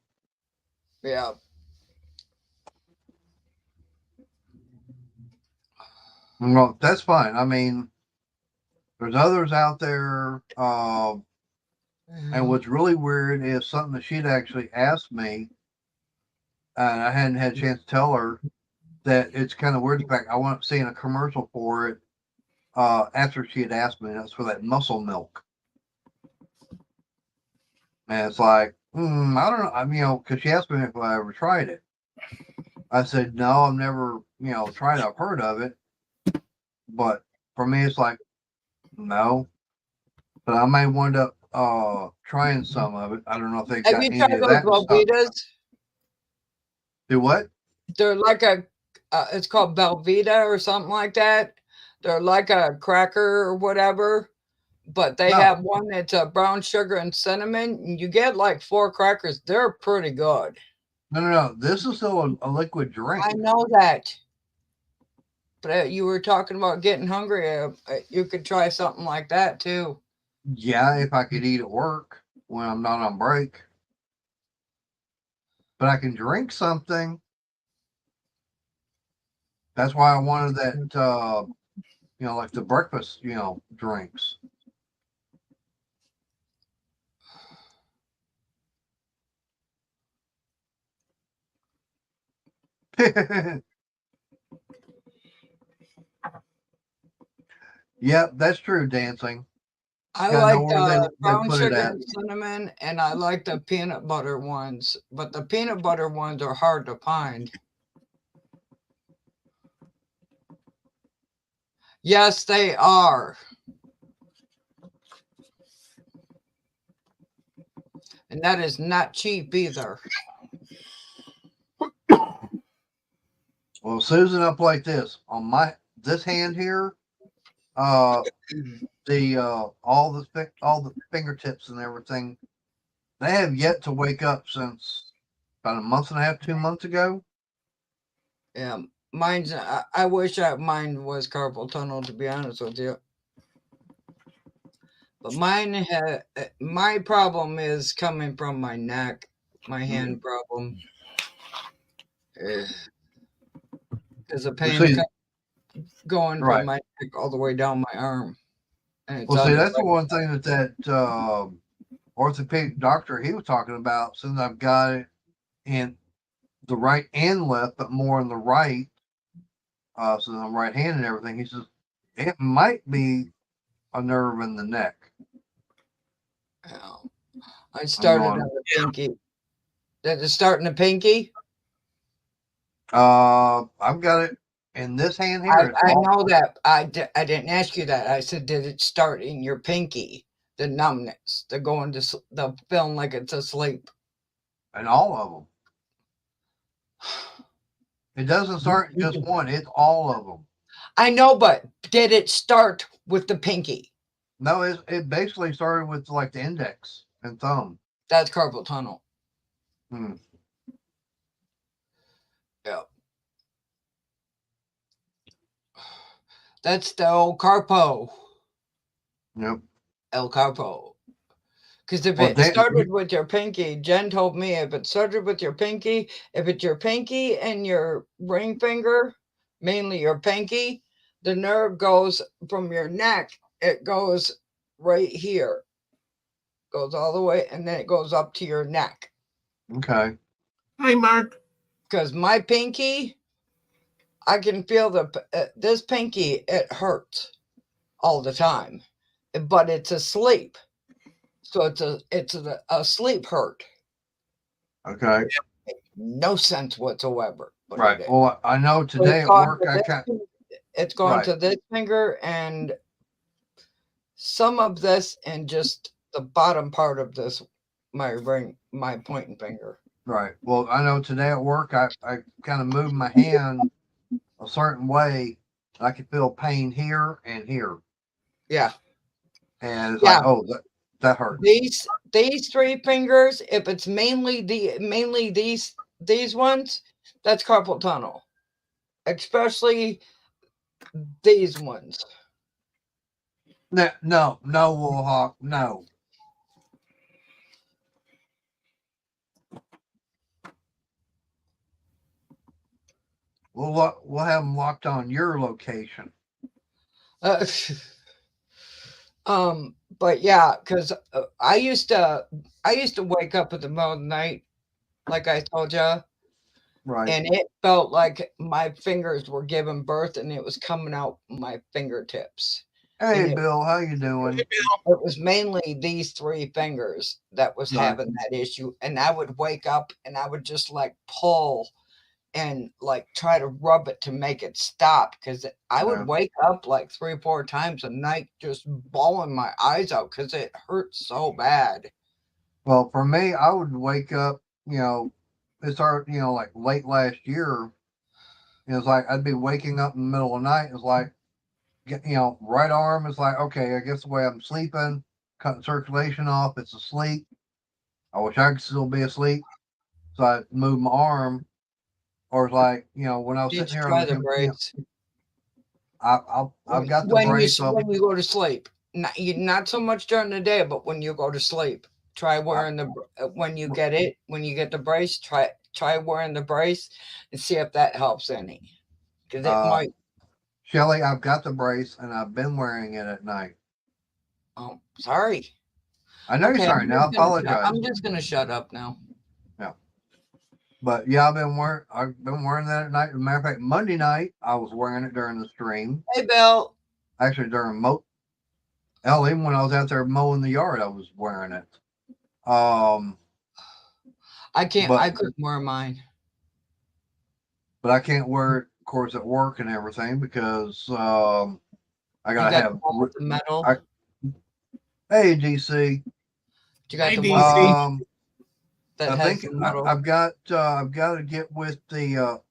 Yeah. Well, that's fine. I mean, there's others out there. And what's really weird is something that she'd actually asked me, and I hadn't had a chance to tell her that it's kind of weird. In fact, I wound up seeing a commercial for it after she had asked me. That's for that muscle milk. And it's like, I don't know. Because she asked me if I ever tried it. I said, no, I've never, tried it. I've heard of it. But for me, it's like, no. But I may wind up trying some of it. I don't know if they've Have got you any tried of those that stuff. Velvetas? Do what? They're like it's called Velveeta or something like that. They're like a cracker or whatever, but they have one that's brown sugar and cinnamon. And you get like 4 crackers. They're pretty good. No. This is still a liquid drink. I know that. But you were talking about getting hungry. You could try something like that too. Yeah, if I could eat at work when I'm not on break. But I can drink something. That's why I wanted that, like the breakfast, drinks. Yep, that's true, dancing. I Gotta like know where the they brown put it sugar at. and cinnamon, and I like the peanut butter ones. But the peanut butter ones are hard to find. Yes, they are. And that is not cheap either. Well, Susan, up like this on this hand here, the all the fingertips and everything, they have yet to wake up since about a month and a half, 2 months ago. Yeah, mine's. I wish mine was carpal tunnel, to be honest with you. But my problem is coming from my neck, my hand problem. Because the pain's going from my neck all the way down my arm. And it's that's the one thing that orthopedic doctor, he was talking about, since I've got it in the right and left, but more in the right, since I'm right-handed and everything, he says it might be a nerve in the neck. I started on the pinky. Did it start in the pinky? I've got it in this hand here. I know that. I didn't ask you that. I said, did it start in your pinky? The numbness, the going to the feeling like it's asleep. And all of them. It doesn't start just one. It's all of them. I know, but did it start with the pinky? No, it basically started with like the index and thumb. That's carpal tunnel. Yeah. That's the old carpo. Yep. El carpo. Because if it started with your pinky, Jen told me if it started with your pinky, if it's your pinky and your ring finger, mainly your pinky, the nerve goes from your neck. It goes right here. Goes all the way, and then it goes up to your neck. Okay. Hi, Mark. Because my pinky, I can feel this pinky, it hurts all the time. But it's asleep. So it's a sleep hurt. Okay. no sense whatsoever. But Right. it is. Well, I know So today at work I can't. it's going Right. to this finger and some of this and just the bottom part of this my ring, my pointing finger. Right. Well, I know today at work I kind of moved my hand a certain way. I could feel pain here and here, Yeah. and it's Yeah. like, oh, that hurts. These three fingers, if it's mainly these ones, that's carpal tunnel. Especially these ones. No, no, no, Woolhawk, no. We'll have them locked on your location. Uh, but yeah, because I used to wake up at the middle of the night, like I told you, Right. and it felt like my fingers were giving birth, and it was coming out my fingertips. Hey, And Bill, how you doing? it was mainly these three fingers that was Right. having that issue, and I would wake up and I would just like pull and like try to rub it to make it stop because I would Yeah. wake up like 3 or 4 times a night just bawling my eyes out because it hurt so bad. Well, for me, I would wake up. It started. Like late last year. It was like I'd be waking up in the middle of the night. It's like, right arm is like, okay, I guess the way I'm sleeping, cutting circulation off. It's asleep. I wish I could still be asleep. So I move my arm, or it's like, when I was Did sitting you here on try the, the brace I've got the brace up. when you go to sleep? Not so much during the day, but when you go to sleep, try I, wearing when you get the brace. Try wearing the brace and see if that helps any because it uh, might. Shelly, I've got the brace and I've been wearing it at night. Oh, sorry. I know you're Okay, sorry. Now I apologize. I'm just gonna shut up now. Yeah, but yeah, I've been wearing that at night. As a matter of fact, Monday night I was wearing it during the stream. Hey, Bill. Actually, hell, even when I was out there mowing the yard, I was wearing it. Um, I can't. but I couldn't wear mine. but I can't wear it, of course, at work and everything because I You gotta got the have. one with the metal. I, hey, DC. You got Hi, the one DC. that I has think the metal. I've got to get with the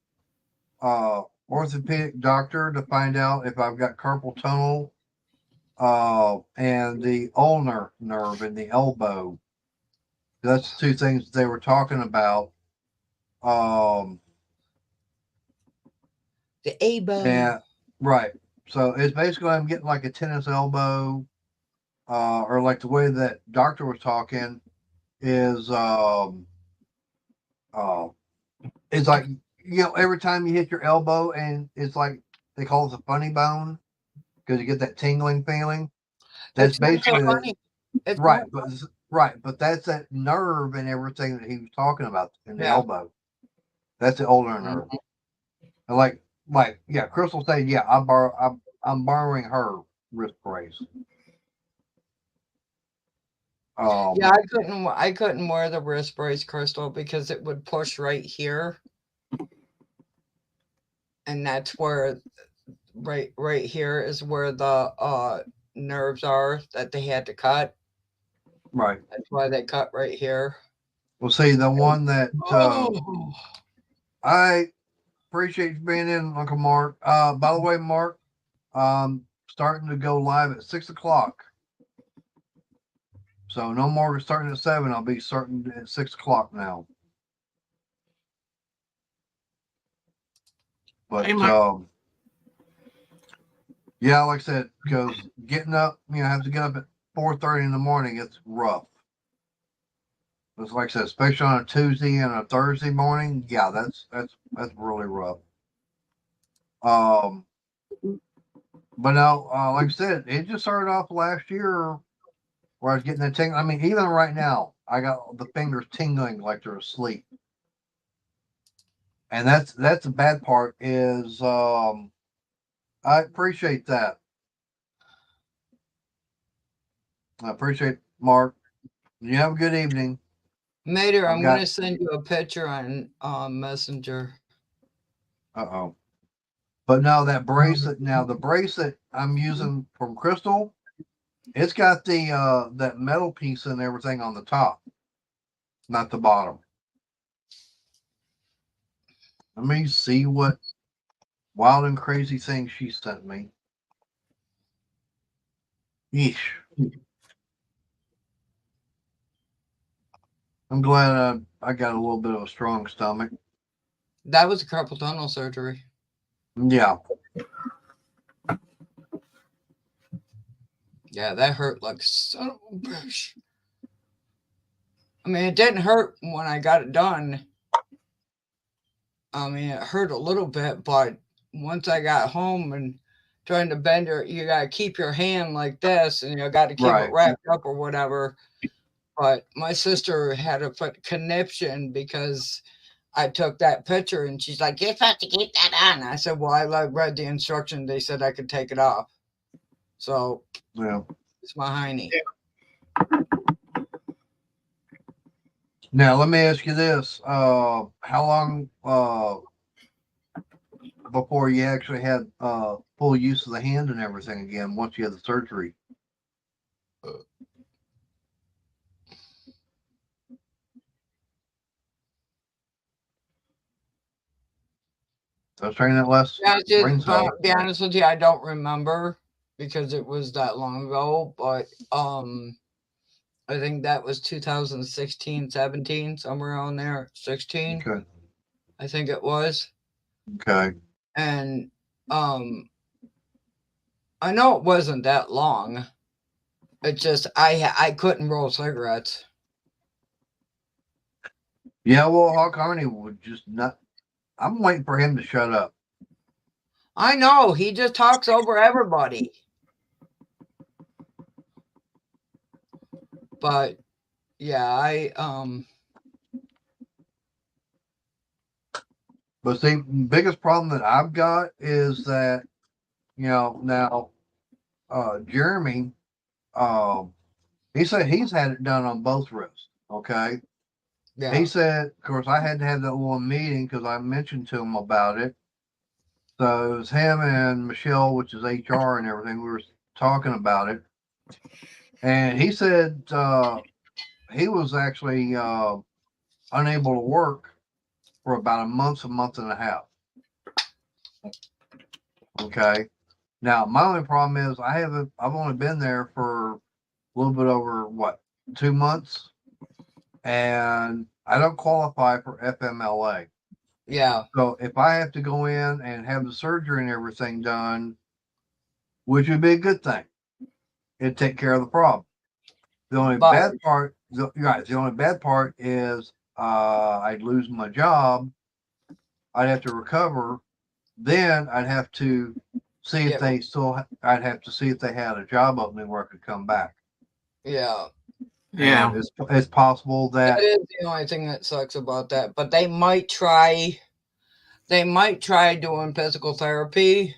orthopedic doctor to find out if I've got carpal tunnel and the ulnar nerve in the elbow. That's two things they were talking about. Um, The ABO. and right, so it's basically I'm getting like a tennis elbow, or like the way that doctor was talking is uh, it's like every time you hit your elbow and it's like they call it the funny bone because you get that tingling feeling. That's It's not so basically funny. It's right, not. but that's that nerve and everything that he was talking about in the Yeah. elbow. That's the ulnar nerve. Mhm. And yeah, Crystal said, yeah, I'm borrowing her wrist brace. Yeah, Um, I couldn't wear the wrist brace, Crystal, because it would push right here, and that's where right here is where the nerves are that they had to cut. right. That's why they cut right here. Well, see, the one that Oh, I appreciate you being in, Uncle Mark. By the way, Mark, starting to go live at 6 o'clock. So no more starting at 7. I'll be starting at 6 o'clock now. Hey, But Mark. yeah, like I said, because getting up, have to get up at 4:30 in the morning. It's rough. It's like I said, especially on a Tuesday and a Thursday morning. Yeah, that's really rough. Um, but now, like I said, it just started off last year where I was getting that tingle. I mean, even right now, I got the fingers tingling like they're asleep. And that's the bad part is I appreciate that. I appreciate Mark. You have a good evening. Mater, I've I'm got. gonna send you a picture on Messenger. Uh-oh. But no, that bracelet. Now the bracelet I'm using from Crystal, it's got the that metal piece and everything on the top, not the bottom. Let me see what wild and crazy thing she sent me. Yeesh. I'm glad I got a little bit of a strong stomach. That was a carpal tunnel surgery. Yeah. Yeah, that hurt like son of a bitch. I mean, it didn't hurt when I got it done. I mean, it hurt a little bit, but once I got home and trying to bend you gotta keep your hand like this, and you got to keep it Right. wrapped up or whatever. But my sister had a conniption because I took that picture, and she's like, "You're supposed to keep that on." I said, "Well, I read the instructions. They said I could take it off." So Yeah. it's my hiney. Now let me ask you this: how long before you actually had full use of the hand and everything again once you had the surgery? I was training that last brain cell. Be honest with you, I don't remember because it was that long ago. But I think that was 2016, 17, somewhere around there. 16, Okay. I think it was. Okay. And I know it wasn't that long. It's just I couldn't roll cigarettes. Yeah, well, Hawk Harney would just not. I'm waiting for him to shut up. I know he just talks over everybody. But yeah, But see, biggest problem that I've got is that now Jeremy, he said he's had it done on both wrists. Okay. yeah. He said, of course, I had to have that little meeting because I mentioned to him about it. So it was him and Michelle, which is HR and everything. We were talking about it. And he said he was actually unable to work for about a month and a half. Okay. Now, my only problem is I've only been there for a little bit over 2 months, and I don't qualify for FMLA. Yeah. So if I have to go in and have the surgery and everything done, which would be a good thing, it'd take care of the problem. The only bad part, the only bad part is I'd lose my job. I'd have to recover. Then I'd have to see if they still. I'd have to see if they had a job opening where I could come back. Yeah. Yeah. And it's possible that is the only thing that sucks about that. But they might try doing physical therapy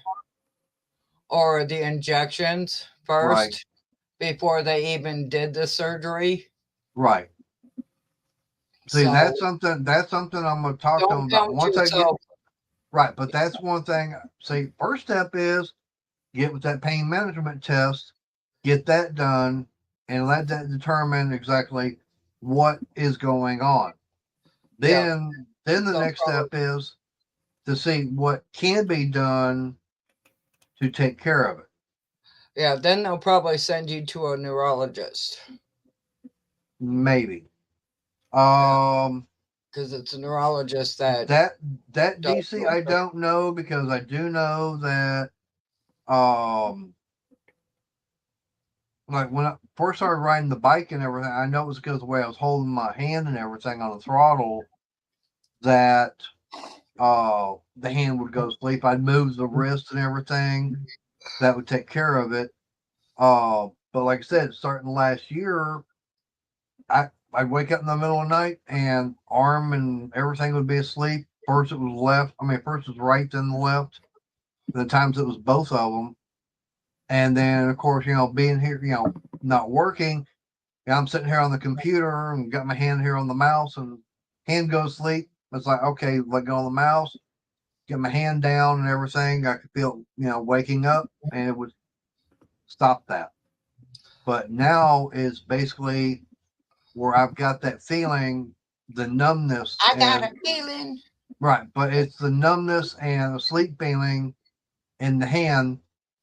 or the injections first before they even did the surgery. Right. See, So that's something I'm going to talk to them about once I get right. But that's one thing. See, first step is get with that pain management test, get that done, and let that determine exactly what is going on. Then the next step is to see what can be done to take care of it. Yeah, then they'll probably send you to a neurologist. Maybe. Because it's a neurologist that DC I don't know, because I do know that like when I first started riding the bike and everything, I know it was because of the way I was holding my hand and everything on the throttle that the hand would go to sleep. I'd move the wrist and everything. That would take care of it. But like I said, starting last year, I'd wake up in the middle of the night and arm and everything would be asleep. First it was left. I mean, first it was right, then the left. The times it was both of them. And then, of course, being here, not working, Yeah, I'm sitting here on the computer and got my hand here on the mouse, and hand goes sleep. It's like, okay, let go of the mouse, get my hand down and everything. I could feel, waking up, and it would stop that. But now is basically where I've got that feeling, the numbness, I got a and feeling. right, but it's the numbness and the sleep feeling in the hand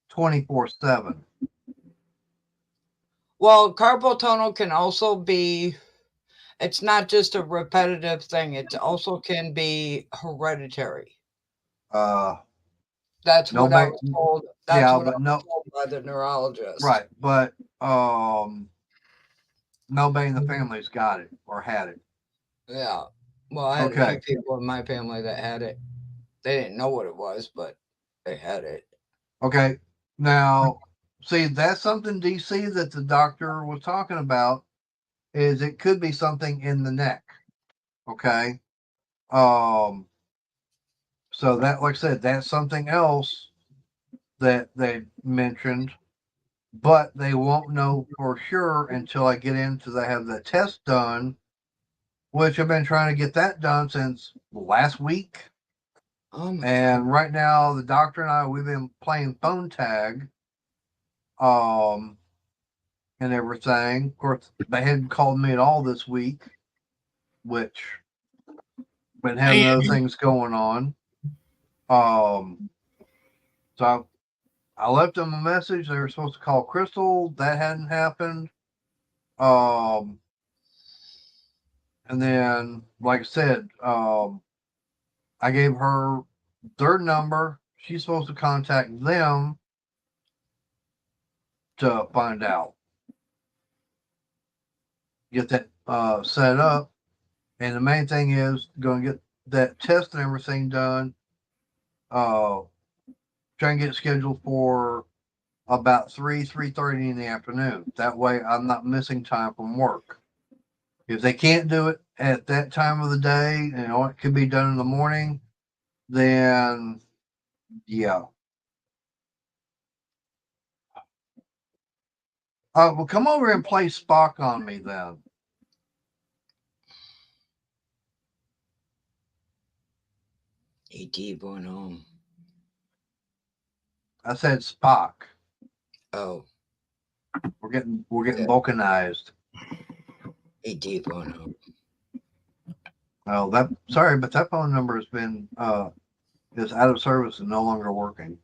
24/7. Well, carpal tunnel can also be, it's not just a repetitive thing, it also can be hereditary. Uh, That's what I nobody, was told. That's yeah, what I but was no, told by the neurologist. right, but nobody in the family's got it or had it. Yeah. Well, I had a few Okay, people in my family that had it. They didn't know what it was, but they had it. okay. Now, see, that's something, DC, that the doctor was talking about. Is it could be something in the neck. Okay. Um, so that, like I said, that's something else that they mentioned, but they won't know for sure until I get into they have the test done, which I've been trying to get that done since last week. Oh my God. And right now, the doctor and I, we've been playing phone tag, um, and everything. Of course, they hadn't called me at all this week, which been having I, other things going on. Um, so I left them a message. They were supposed to call Crystal. That hadn't happened. Um, and then, like I said, I gave her their number. She's supposed to contact them to find out, get that set up. And the main thing is going to get that test and everything done. Uh, try and get it scheduled for about 3:30 in the afternoon. That way, I'm not missing time from work. If they can't do it at that time of the day, it could be done in the morning. Then, yeah. Well, come over and play Spock on me then. AT going home. I said Spock. Oh, We're getting yeah. balkanized. AT going home. Well, that sorry, but that phone number has been is out of service and no longer working.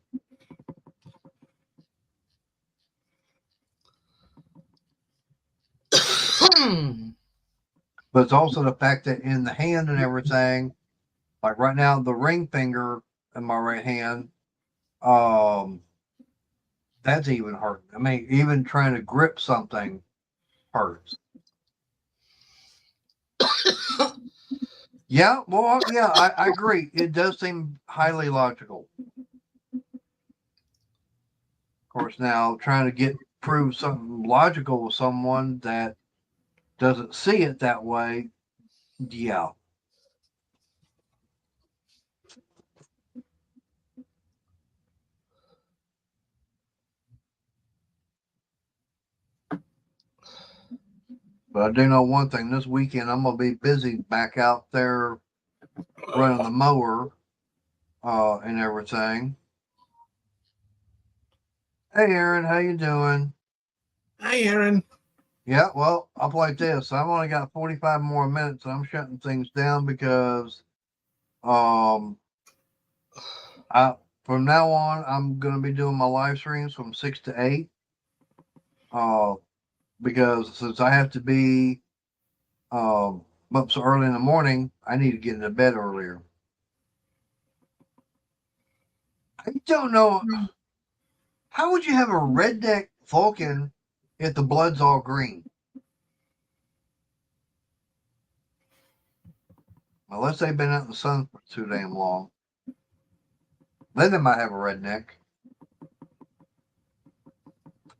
But it's also the fact that in the hand and everything, like right now, the ring finger in my right hand, um, that's even hurting. I mean, even trying to grip something hurts. Yeah, well, yeah, I agree. It does seem highly logical. Of course, now trying to prove something logical with someone that doesn't see it that way, yeah. But I do know one thing: this weekend I'm gonna be busy back out there running the mower and everything. Hey, Aaron, how you doing? hi, Aaron. Yeah, well, I'll play this. I've only got 45 more minutes, and I'm shutting things down because um, I from now on I'm gonna be doing my live streams from 6 to 8. Uh, because since I have to be up so early in the morning, I need to get into bed earlier. I don't know. How would you have a redneck Vulcan if the blood's all green? Unless they've been out in the sun for too damn long. Then they might have a redneck.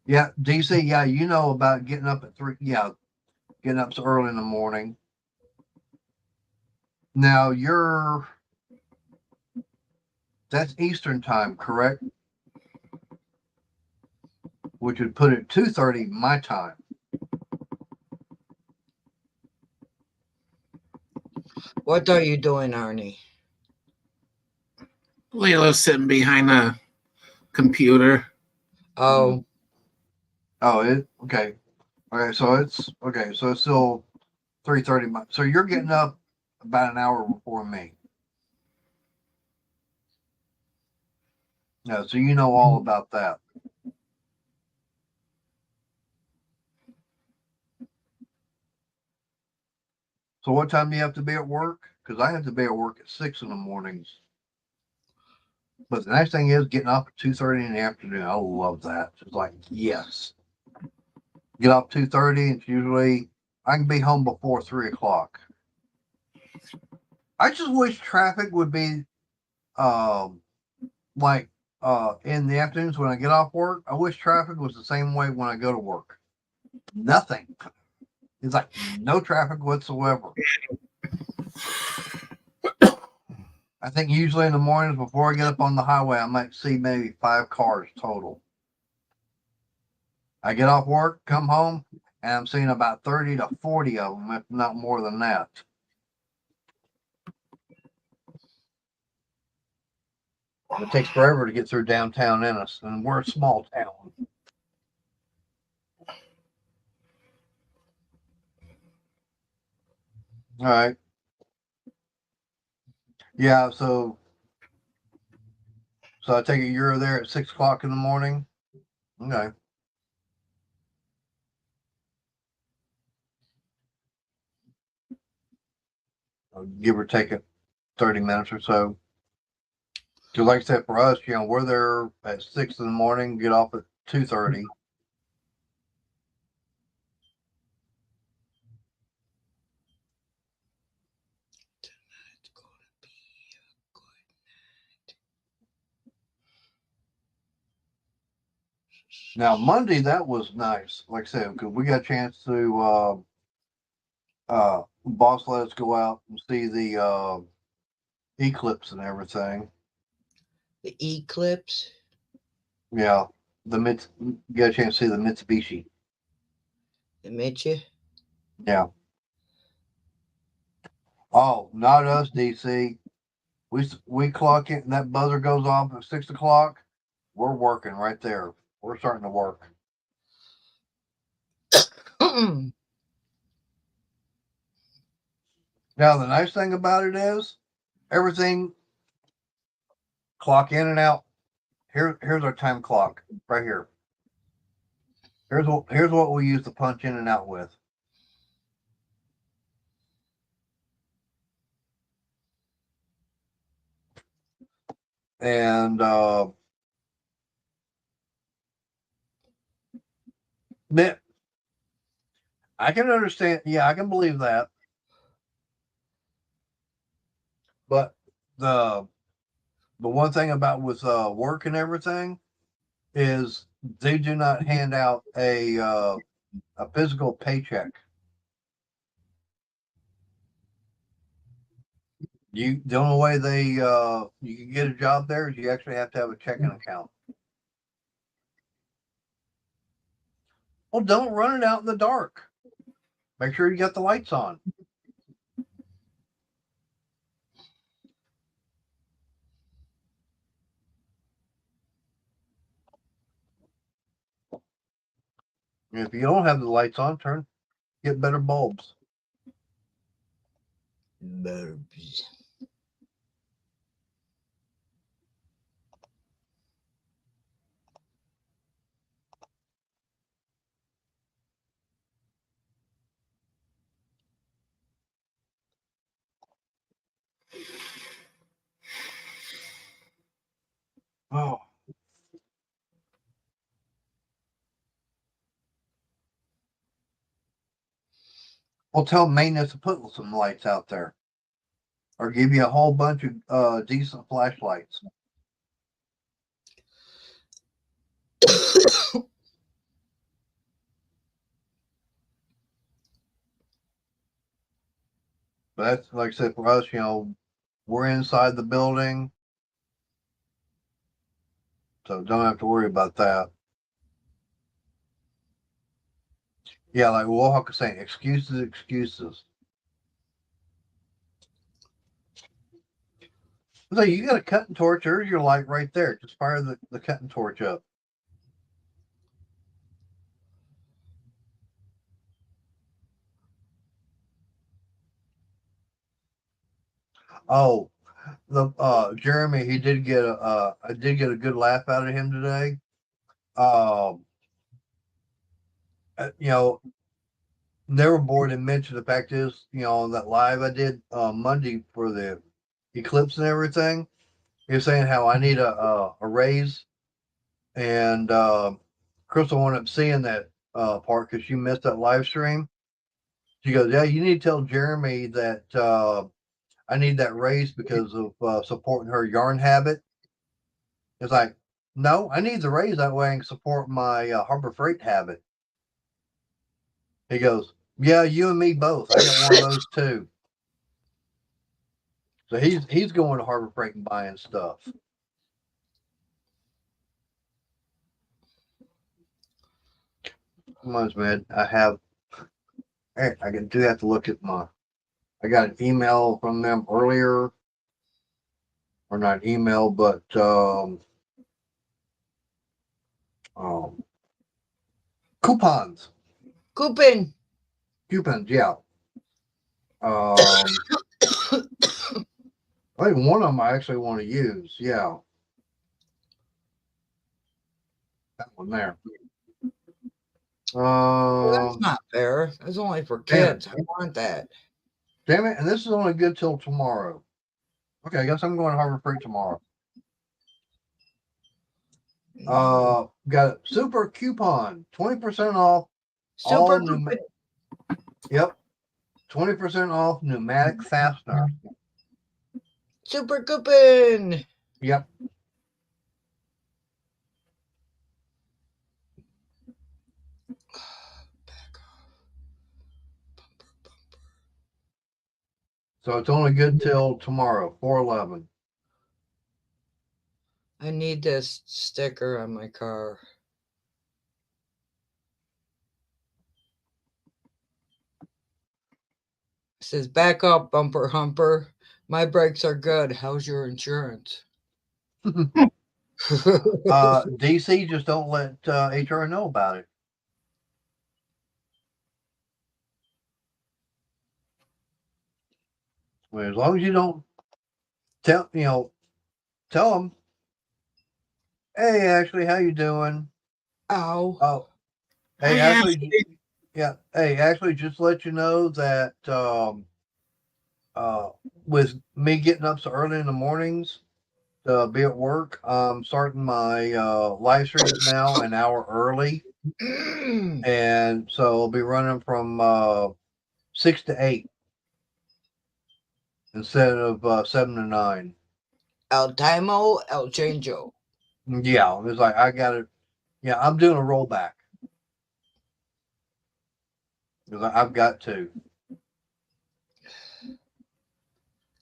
Yeah, DC, yeah, you know about getting up at 3. Yeah, getting up so early in the morning. Now, that's Eastern time, correct? Which would put it 2:30 my time. What are you doing, Arnie? Layla's sitting behind a computer. Oh, Oh, okay. Okay, so it's still 3:30. So you're getting up about an hour before me. Yeah, so you know all about that. So what time do you have to be at work? Because I have to be at work at 6 in the mornings. But the nice thing is getting up at 2:30 in the afternoon. I love that. It's like, yes. Get up 2:30. It's usually I can be home before 3 o'clock. I just wish traffic would be um like in the afternoons when I get off work. I wish traffic was the same way when I go to work. Nothing. It's like no traffic whatsoever. I think usually in the mornings before I get up on the highway, I might see maybe 5 cars total. I get off work, come home, and I'm seeing about 30 to 40 of them, if not more than that. It takes forever to get through downtown Ennis, and we're a small town. All right. Yeah, so I take it you're there at 6 o'clock in the morning. Okay. Give or take it 30 minutes or so. Because like I said, for us, we're there at 6 in the morning, get off at 2:30. tonight's gonna be a good night. Now Monday that was nice. Like I said, because we got a chance to boss let us go out and see the eclipse and everything. The eclipse. Yeah, got a chance to see the Mitsubishi. The Mitchie. Yeah. Oh, not us, DC. We clock it and that buzzer goes off at 6 o'clock. We're working right there. We're starting to work. Now the nice thing about it is everything clock in and out. Here's our time clock right here. Here's what we use to punch in and out with. And I can understand. Yeah, I can believe that. But the one thing about with work and everything is they do not hand out a physical paycheck. The only way you can get a job there is you actually have to have a checking account. Well, don't run it out in the dark. Make sure you got the lights on. If you don't have the lights on, get better bulbs. Burbs. Oh, well, tell maintenance to put some lights out there, or give you a whole bunch of decent flashlights. But that's like I said for us. We're inside the building, so don't have to worry about that. Yeah, like Walk is saying, excuses, excuses. So you got a cutting torch. There's your light right there. Just fire the cutting torch up. Oh, the Jeremy, he did get I did get a good laugh out of him today. You know, never bored and mentioned the fact is, on that live I did Monday for the eclipse and everything. He was saying how I need a raise, and Crystal wound up seeing that part because she missed that live stream. She goes, "Yeah, you need to tell Jeremy that I need that raise because of supporting her yarn habit." It's like, no, I need the raise that way I can support my Harbor Freight habit. He goes, "Yeah, you and me both. I got one of those too." So he's going to Harbor Freight and buying stuff. Reminds me, I have. I do have to look at my. I got an email from them earlier, or not email, but um, coupons. Coupon. Coupons, yeah. I think one of them I actually want to use. Yeah, that one there. That's not fair. It's only for Damn kids. I want that. Damn it! And this is only good till tomorrow. Okay, I guess I'm going to Harbor Freight tomorrow. Got a super coupon, 20% off Super all new. Yep, 20% off pneumatic fastener. Super coupon. Yep. So it's only good till tomorrow, 4/11. I need this sticker on my car. It says, "Back up, bumper humper. My brakes are good. How's your insurance?" DC just don't let HR know about it. Well, as long as you don't tell them, hey, Ashley, how you doing? Ow. Oh, hey, Hi, Ashley, Ashley. yeah, hey, Ashley, just let you know that uh, with me getting up so early in the mornings to be at work, I'm starting my live streams now an hour early, and so I'll be running from 6 to 8 instead of 7 to 9. El Timo, El Chango. Yeah, it's like I got it. Yeah, I'm doing a rollback because I've got to.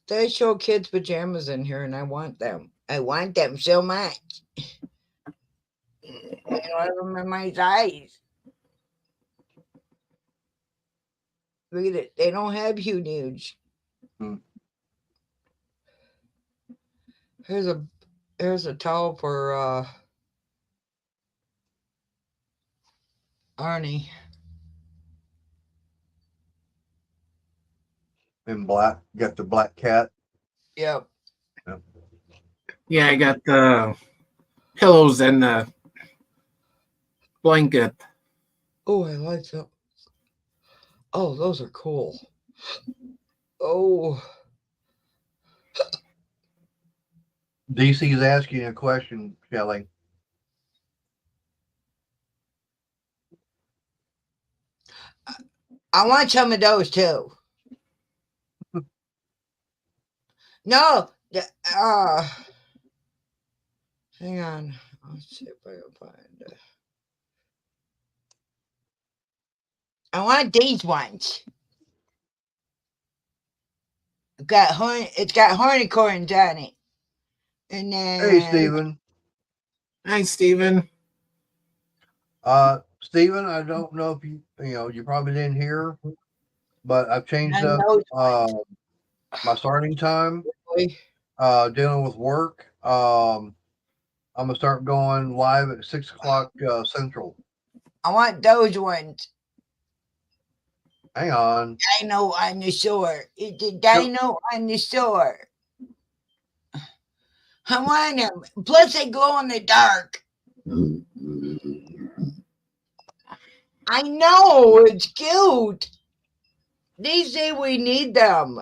They show kids' pajamas in here, and I want them. I want them so much. I want them in my size. Look at it. They don't have huge. Hmm. Here's a towel for Arnie. In black, got the black cat. Yep. Yep. Yeah, I got the pillows and the blanket. Oh, I like that. Oh, those are cool. Oh. DC's asking a question, Shelly. I want some of those too. No. Hang on. Let's see if I can find it. I want these ones. It's got unicorns on it. And then Hey, Steven. Hi, Steven. Steven, I don't know if you probably didn't hear, but I've changed up those my starting time. really? dealing with work. I'm gonna start going live at 6 o'clock Central. I want those ones. Hang on. Dino on the shore. It's a Go- dino on the shore. I want them. Plus, they glow in the dark. I know. It's cute. They say we need them.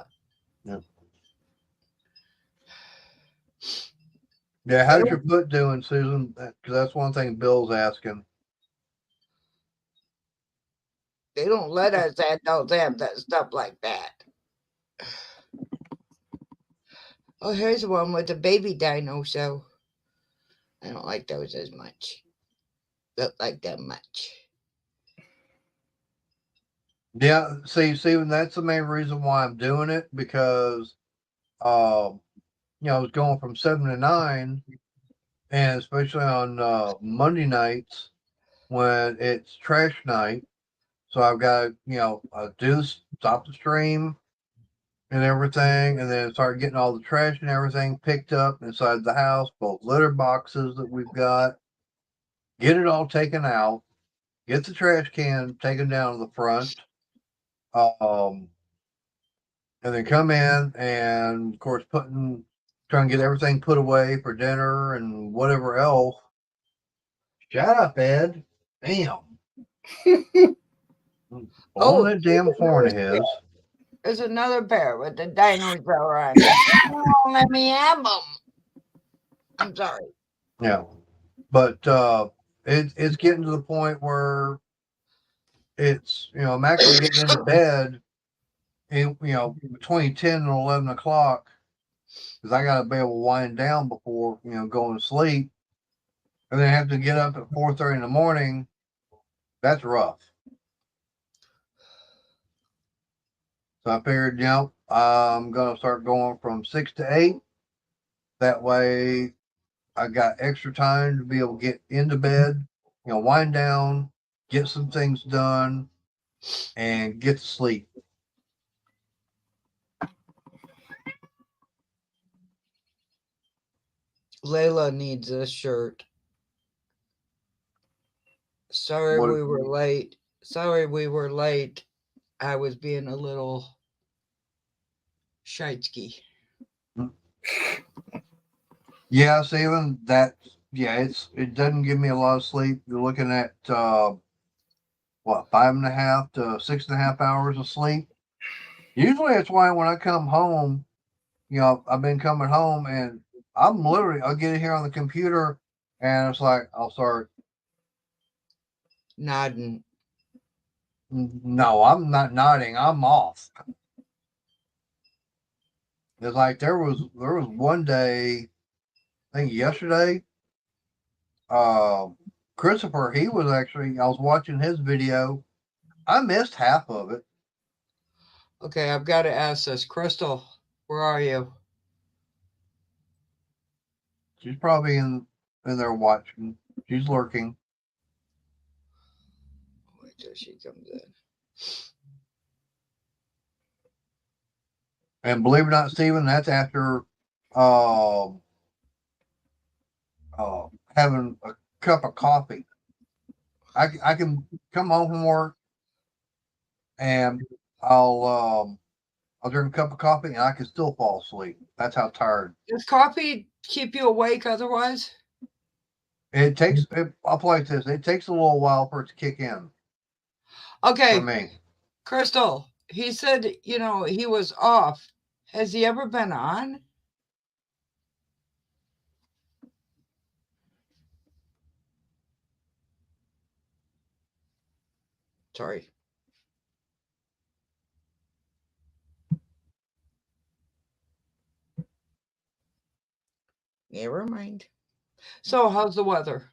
Yeah, how's your foot doing, Susan? Because that's one thing Bill's asking. They don't let us adults have that stuff like that. Oh, here's one with a baby dino, so I don't like those as much. Don't like them much. Yeah, see, Stephen, that's the main reason why I'm doing it because, I was going from 7 to 9, and especially on Monday nights when it's trash night. So I've got to, stop the stream and everything, and then start getting all the trash and everything picked up inside the house, both litter boxes that we've got, get it all taken out, get the trash can taken down to the front, and then come in and, of course, trying to get everything put away for dinner and whatever else. Shut up, Ed. Damn. Blowing that damn horn of his. There's another pair with the dinosaur on it. They won't let me have them. I'm sorry. Yeah. But it's getting to the point where it's, I'm actually getting into bed, between 10 and 11 o'clock because I got to be able to wind down before, going to sleep. And then have to get up at 4:30 in the morning. That's rough. So I figured, I'm going to start going from 6 to 8. That way I got extra time to be able to get into bed, wind down, get some things done, and get to sleep. Layla needs a shirt. Sorry What- we were late. Sorry we were late. I was being a little shitesky. Yeah, Steven, it doesn't give me a lot of sleep. You're looking at 5.5 to 6.5 hours of sleep. Usually it's why when I come home, I've been coming home and I'll get it here on the computer and it's like I'll start Nodding. No, I'm not nodding. I'm off. It's like there was one day, I think yesterday, Christopher, I was watching his video. I missed half of it. Okay, I've got to ask this. Crystal, where are you? She's probably in there watching. She's lurking. Wait till she comes in. And believe it or not, Stephen, that's after uh, having a cup of coffee. I can come home from work and I'll drink a cup of coffee and I can still fall asleep. That's how tired. Does coffee keep you awake otherwise? I'll play this. It takes a little while for it to kick in. Okay. For me. Crystal, he said, he was off. Has he ever been on? Sorry. Never mind. So, how's the weather?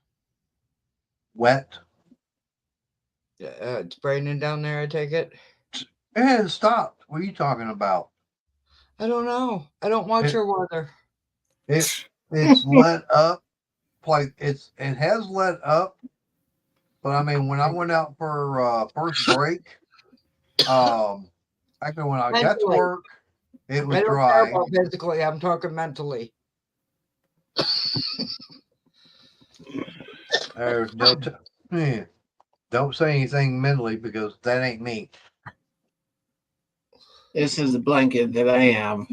Wet. It's raining down there, I take it? It has stopped. What are you talking about? I don't know. I don't watch your weather. It's let up. Like it has let up. But I mean, when I went out for first break, actually when I got to work, It was I don't care dry. about physically. I'm talking mentally. Don't say anything mentally because that ain't me. This is the blanket that I have.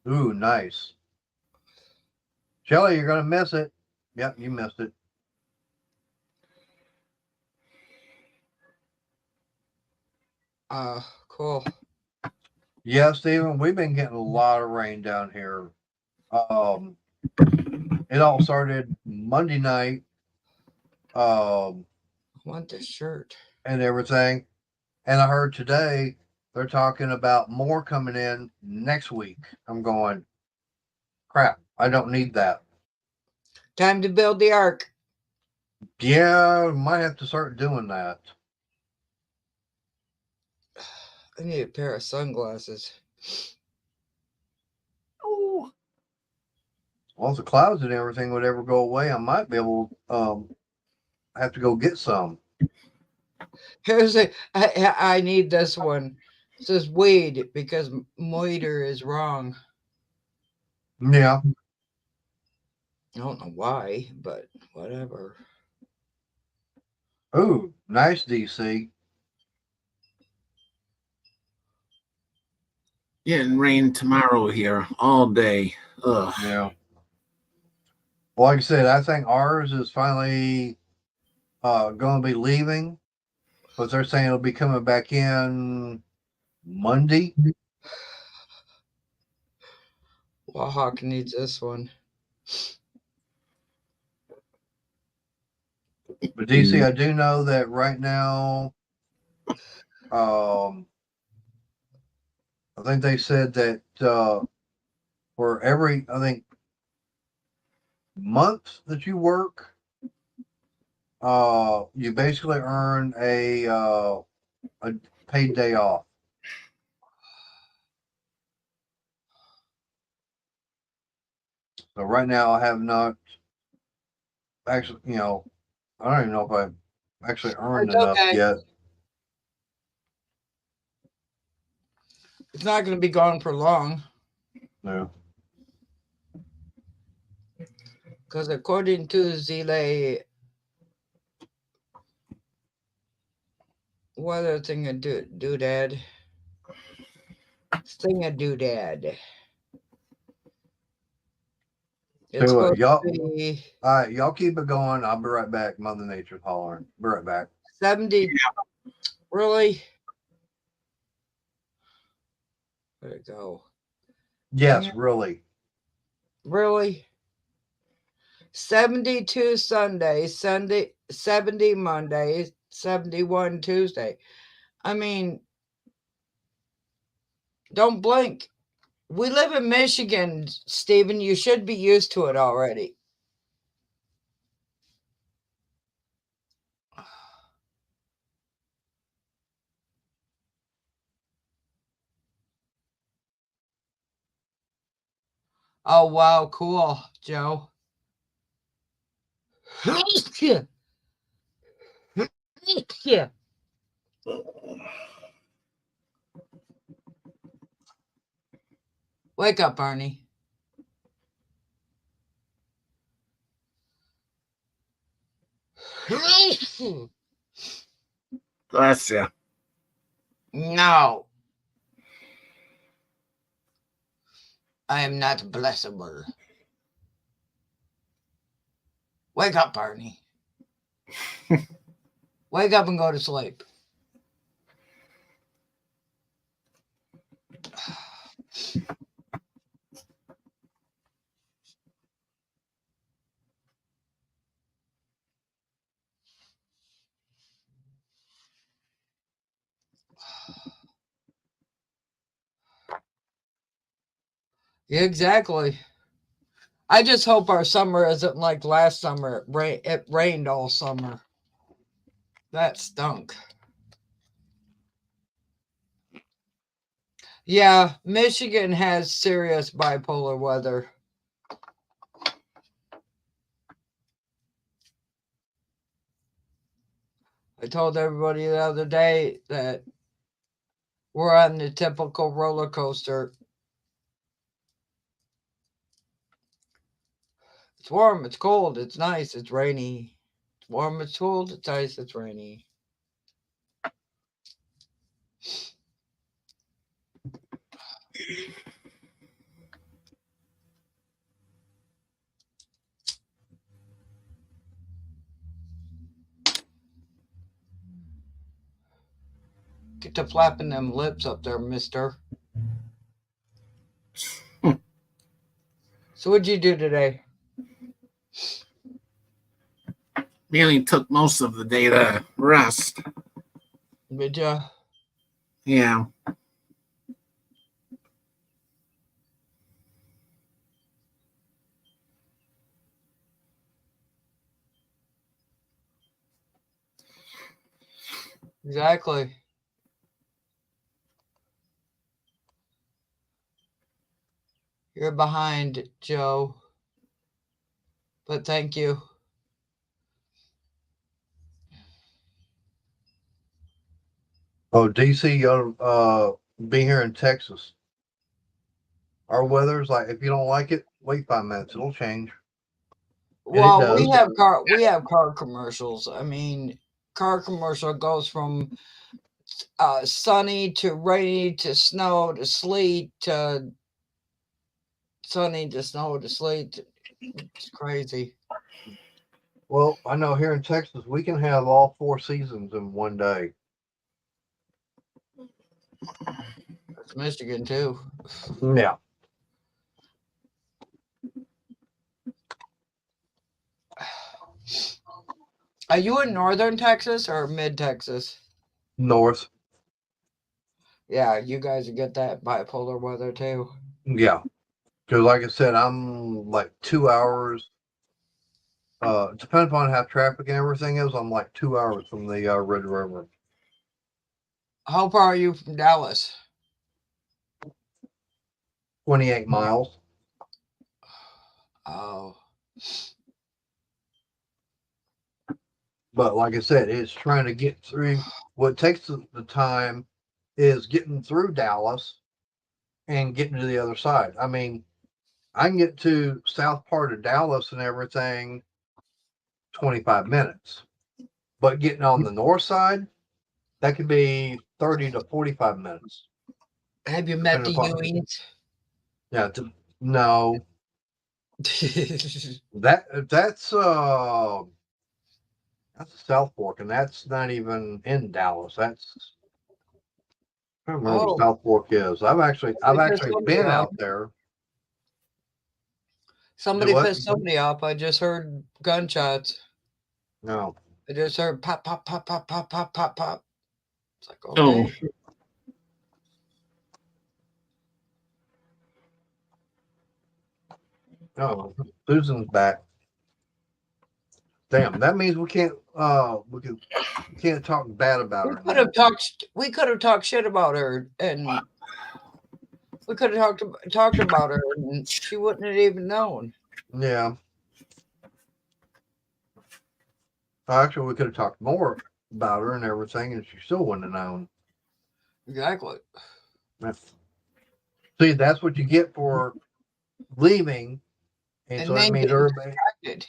Ooh, nice. Shelly, you're gonna miss it. Yep, you missed it. Cool. Yeah, Stephen, we've been getting a lot of rain down here. It all started Monday night, um, I want this shirt. and everything. And I heard today they're talking about more coming in next week. I'm going, crap, I don't need that. Time to build the ark. Yeah, might have to start doing that. I need a pair of sunglasses. Oh, Well, if the clouds and everything would ever go away, I might be able have to go get some. Here's a. I need this one. It says weed because moiter is wrong. Yeah. I don't know why, but whatever. Ooh, nice DC. getting rain tomorrow here all day. Ugh. Yeah. Well, like I said, I think ours is finally going to be leaving, but they're saying it'll be coming back in Monday. Wahawk needs this one. But DC, I do know that right now, I think they said that for every, I think, month that you work, you basically earn a paid day off. So right now, I have not actually, I don't even know if I've actually earned It's enough okay. yet. It's not going to be gone for long. No. Because according to Zile, what other thing a doodad? Thing a doodad. It's So supposed y'all, to be all right, y'all keep it going. I'll be right back. Mother Nature's hollering. Be right back. 70. Really? Where'd it go? Yes, Yeah. really. Really? 72 Sundays, 70 Mondays, 71 Tuesday. I mean, don't blink. We live in Michigan, Stephen. You should be used to it already. Oh, wow. Cool, Joe. Yeah. Wake up, Barney. Bless you. No. I am not blessable. Wake up, Barney. Wake up and go to sleep. Exactly. I just hope our summer isn't like last summer. It rained all summer. That stunk. Yeah, Michigan has serious bipolar weather. I told everybody the other day that We're on the typical roller coaster. It's warm, it's cold, it's nice, it's rainy. It's warm, it's cold, it's nice, it's rainy. Get to flapping them lips up there, mister. So what'd you do today? Mainly took most of the day to rest. Did ya? Yeah. Exactly. You're behind, Joe. But thank you. Oh, DC, you ought to be here in Texas. Our weather's like, if you don't like it, wait 5 minutes. It'll change. And it Well, does. we have car commercials. I mean, car commercial goes from sunny to rainy to snow to sleet to sunny to snow to sleet. It's crazy. Well, I know here in Texas, we can have all 4 seasons in one day. That's Michigan too. Yeah. Are you in northern Texas or mid Texas? North. Yeah, you guys get that bipolar weather too. Yeah. Because, like I said, I'm like 2 hours. Depends on how traffic and everything is. I'm like 2 hours from the Red River. How far are you from Dallas? 28 miles. Oh, But like I said, it's trying to get through. What takes the time is getting through Dallas and getting to the other side. I mean, I can get to south part of Dallas and everything 25 minutes. But getting on the north side, that could be 30 to 45 minutes. have you met Depending the upon, Ewings? yeah, no, that's a South Fork, and that's not even in Dallas. I don't remember what Oh, South Fork is. I've somebody pissed actually somebody been off. out there. Do Somebody what? pissed somebody off. I just heard gunshots. No. I just heard pop, pop, pop, pop, pop, pop, pop, pop. It's like, Oh, okay. No. Susan's back. Damn, that means we can't talk bad about her now. We could have talked shit about her, and we could have talked about her, and she wouldn't have even known. Yeah. Actually, we could have talked more about her and everything, and she still wouldn't have known. Exactly. See, that's what you get for leaving, and so And that then means getting everybody, distracted.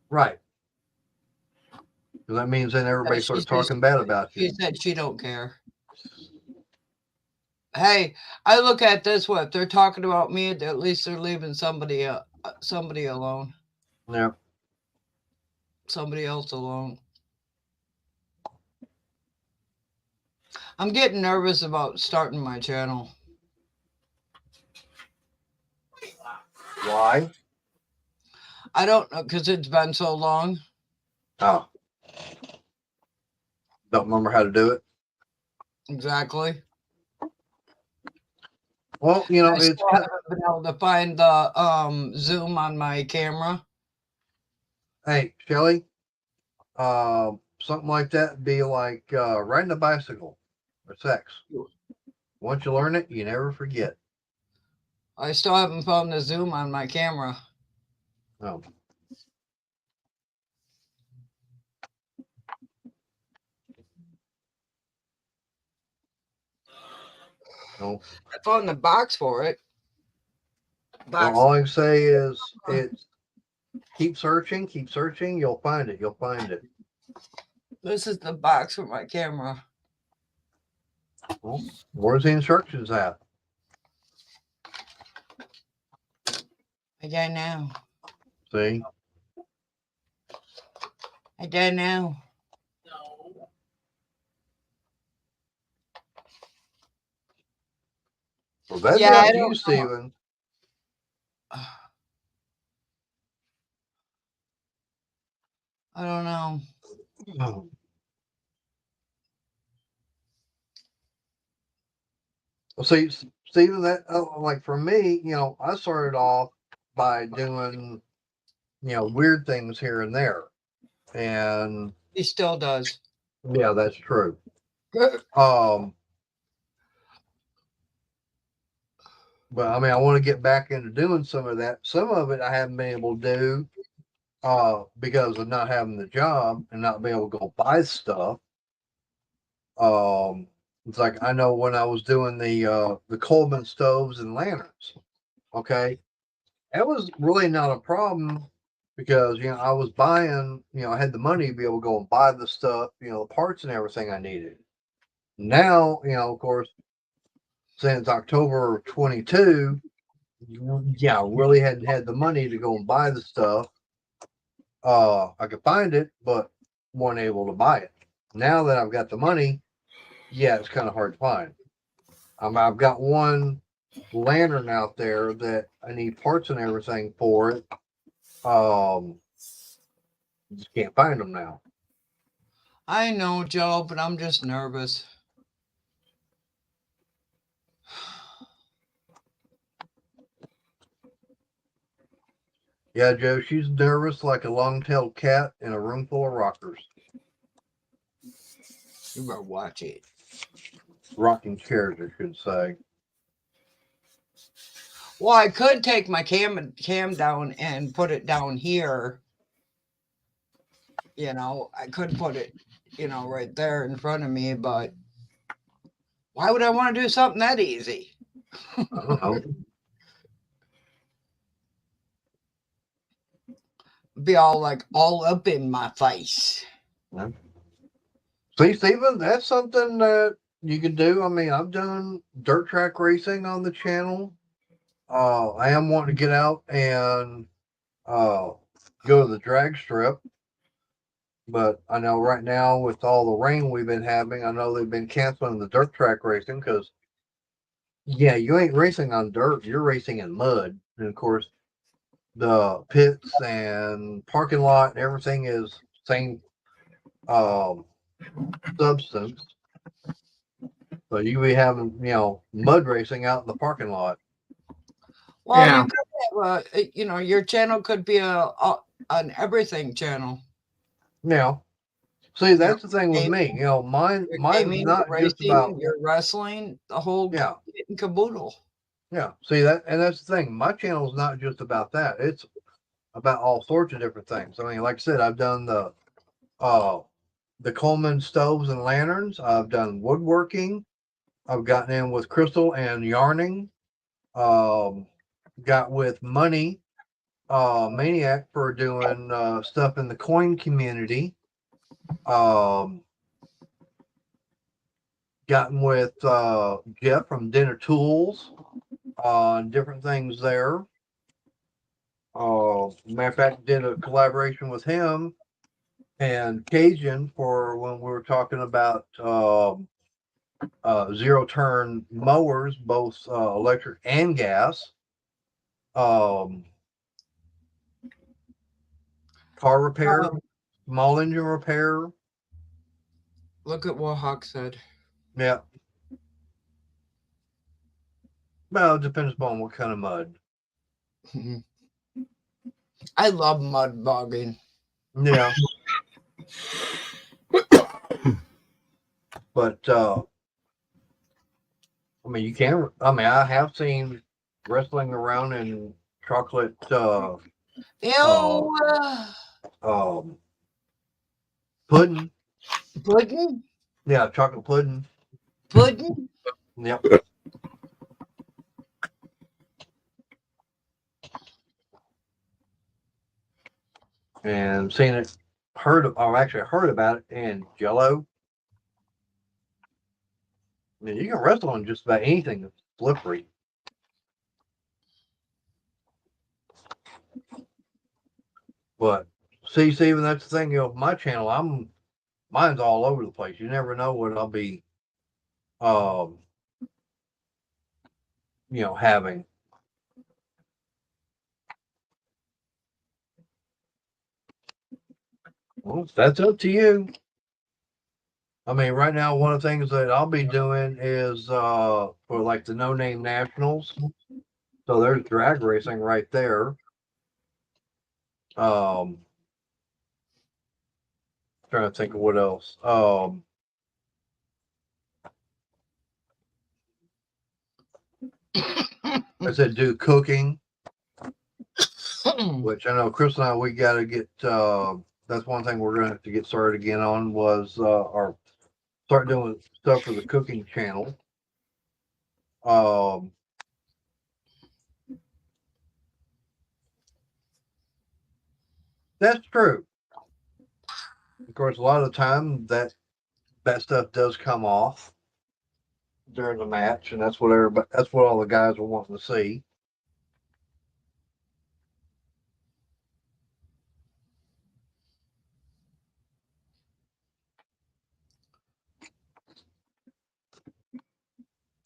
right? So that means then everybody starts talking bad about She you. said she don't care. Hey, I look at it this way: if they're talking about me, at least they're leaving somebody alone, Yeah. somebody else alone. I'm getting nervous about starting my channel. Why? I don't know, because it's been so long. Oh, don't remember how to do it. Exactly. Well, I it's still haven't been able to find the zoom on my camera. hey, Shelly, something like that would be like riding a bicycle or sex. Once you learn it, you never forget. I still haven't found the zoom on my camera. Oh. No. I found the box for it. Well, all I can say is it's keep searching, you'll find it. You'll find it. This is the box for my camera. Well, where's the instructions at? I don't know. See? I don't know. Well, that'd Yeah, be I up to don't you, know. Stephen. I don't know. Well, see, Stephen, that like for me, I started off by doing, weird things here and there, and He still does. yeah, that's true. Um, but I mean, I want to get back into doing some of that. Some of it I haven't been able to do, because of not having the job and not being able to go buy stuff. It's like I know when I was doing the Coleman stoves and lanterns. Okay, that was really not a problem because I was buying. I had the money to be able to go and buy the stuff, the parts and everything I needed. Now, of course, since October of 22, yeah, I really hadn't had the money to go and buy the stuff. I could find it, but weren't able to buy it. Now that I've got the money, yeah, it's kind of hard to find. I've got one lantern out there that I need parts and everything for it. Just can't find them now. I know, Joe, but I'm just nervous. Yeah, Joe, she's nervous like a long-tailed cat in a room full of rockers. You better watch it. Rocking chairs, I should say. Well, I could take my cam down and put it down here. I could put it, right there in front of me, but why would I want to do something that easy? I don't know. Be all up in my face. Yeah. See, Stephen, that's something that you can do. I mean, I've done dirt track racing on the channel. I am wanting to get out and go to the drag strip. But I know right now with all the rain we've been having, I know they've been canceling the dirt track racing because, yeah, you ain't racing on dirt, you're racing in mud. And of course, the pits and parking lot and everything is same substance. So you be having, mud racing out in the parking lot. Well, Yeah. you could have your channel could be an everything channel. Now, see, that's the thing with me. Mine's Gaming, not your just racing, about, your wrestling, the whole yeah, kit and caboodle. yeah. See that, and that's the thing. My channel is not just about that. It's about all sorts of different things. I mean, like I said, I've done the Coleman stoves and lanterns. I've done woodworking. I've gotten in with crystal and yarning. Got with money maniac for doing stuff in the coin community. Gotten with Jeff from Dinner Tools on different things there. Matter of fact, did a collaboration with him and Cajun for when we were talking about zero turn mowers, both electric and gas. Car repair, small engine repair. Look at what Hawk said. Yeah. Well, it depends upon what kind of mud. I love mud bogging. Yeah. But I mean, you can. I mean, I have seen wrestling around in chocolate. Ew. Pudding. Pudding? Yeah, chocolate pudding. Pudding? Yep. And seen it, I've actually heard about it in Jello. I mean, you can wrestle on just about anything that's slippery. But see, Steven, that's the thing. My channel, mine's all over the place. You never know what I'll be, um, having. Well, that's up to you. I mean, right now, one of the things that I'll be doing is for like the No Name Nationals. So there's drag racing right there. Trying to think of what else. I said do cooking, which I know Chris and I, we got to get. That's one thing we're going to have to get started again on was or start doing stuff for the cooking channel. That's true. Of course, a lot of the time that stuff does come off during the match, and that's what all the guys are wanting to see.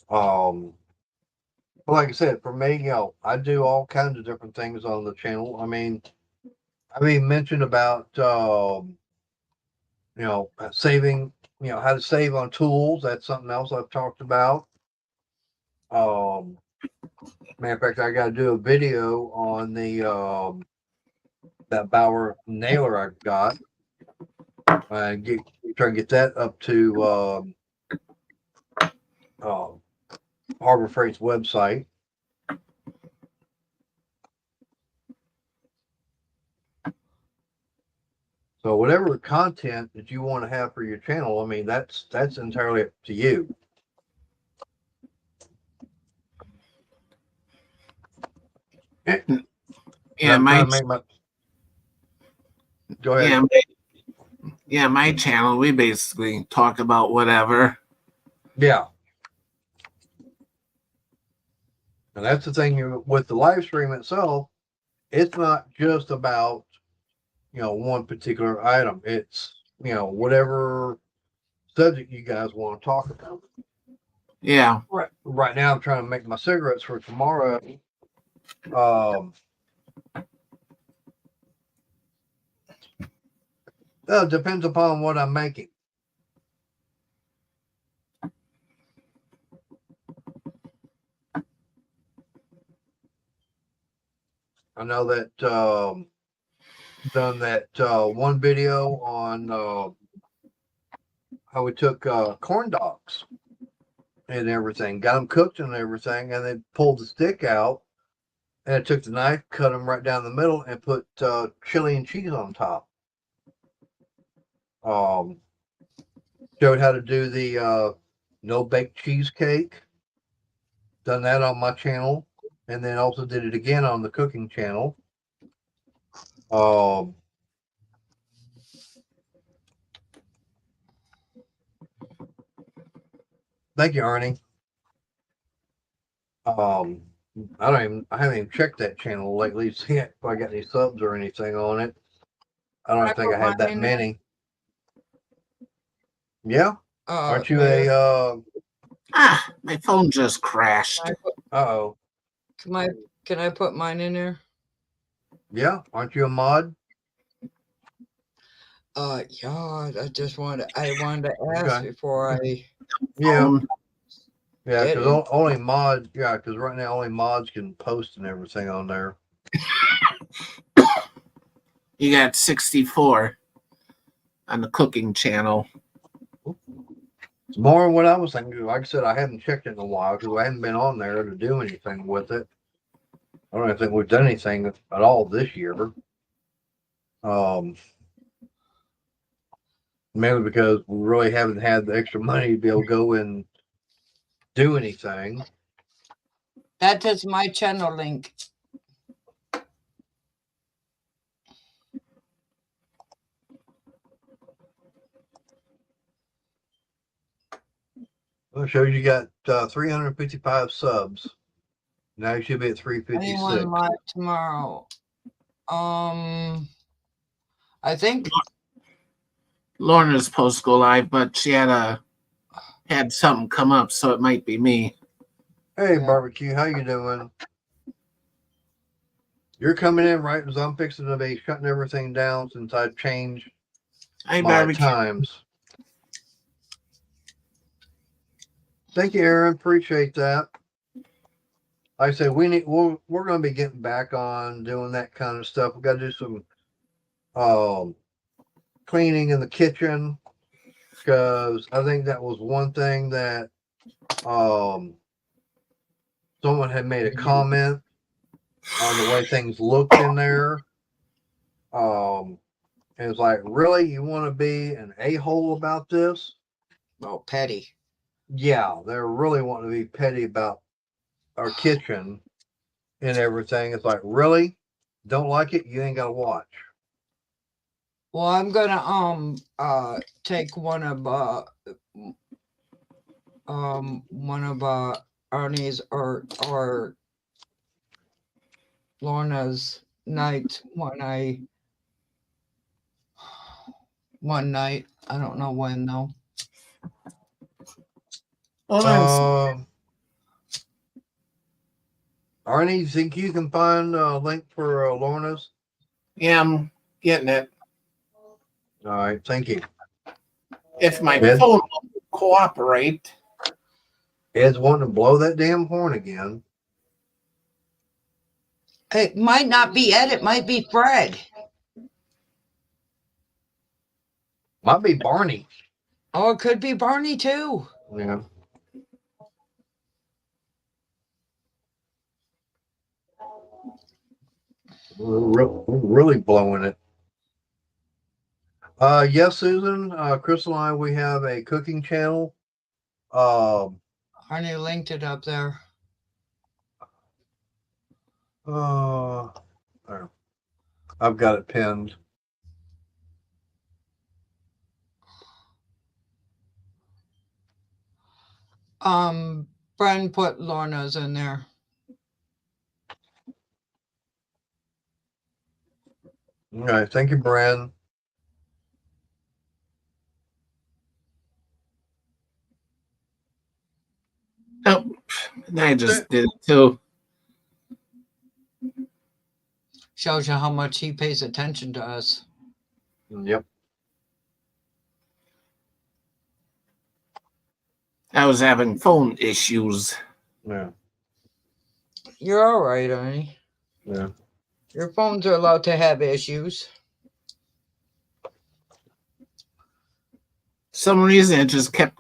But like I said, for me, I do all kinds of different things on the channel. I mean, mentioned about saving, how to save on tools. That's something else I've talked about. Matter of fact, I got to do a video on the that Bauer nailer I got. Try and get that up to Harbor Freight's website. So whatever content that you want to have for your channel, I mean, that's entirely up to you. Yeah, Go ahead. My channel, we basically talk about whatever. Yeah. And that's the thing with the live stream itself. It's not just about, one particular item. It's, whatever subject you guys want to talk about. Yeah. Right now I'm trying to make my cigarettes for tomorrow. It depends upon what I'm making. I know that done that one video on how we took corn dogs and everything, got them cooked and everything, and then pulled the stick out, and I took the knife, cut them right down the middle, and put chili and cheese on top. Showed how to do the no bake cheesecake. Done that on my channel, and then also did it again on the cooking channel. Thank you, Arnie. I haven't even checked that channel lately to see if I got any subs or anything on it. I don't think I had that many. Yeah. Aren't you a my phone just crashed. uh-oh. Can I put mine in there? Yeah. Aren't you a mod? Yeah, I wanted to ask before I. Yeah. Yeah, because only mods. Yeah, because right now only mods can post and everything on there. You got 64 on the cooking channel. It's more than what I was thinking. Like I said, I haven't checked it in a while because I haven't been on there to do anything with it. I don't even think we've done anything at all this year. Mainly because we really haven't had the extra money to be able to go and do anything. That is my channel link. Well, it shows you got 355 subs. Now you should be at 356. Anyone live tomorrow? I think Lorna's supposed to go live, but she had something come up, so it might be me. Hey, Yeah. Barbecue, how you doing? You're coming in right as I'm fixing to be shutting everything down since I've changed Hi, my Barbecue. times. Thank you, Aaron. Appreciate that. Like I said, we're going to be getting back on doing that kind of stuff. We got to do some cleaning in the kitchen, because I think that was one thing that someone had made a comment on the way things looked in there. And it's like, really, you want to be an a-hole about this? Oh, petty. Yeah, they're really wanting to be petty about our kitchen and everything. It's like, really? Don't like it? You ain't got to watch. Well, I'm gonna take one of Arnie's or Lorna's night one night. I don't know when though. Arnie, you think you can find a link for Lorna's? Yeah, I'm getting it. All right, thank you. If my Ed? phone will cooperate. Ed's wanting to blow that damn horn again. It might not be Ed. It might be Fred. Might be Barney. Oh, it could be Barney too. Yeah. We're really blowing it. Yes, Susan. Crystal and I, we have a cooking channel. Arnie linked it up there. There. I've got it pinned. Bren put Lorna's in there. All right, thank you, Bren. Oh, I just did it too. Shows you how much he pays attention to us. Yep. I was having phone issues. Yeah. You're all right, Arnie. Yeah. Your phones are allowed to have issues. Some reason it just kept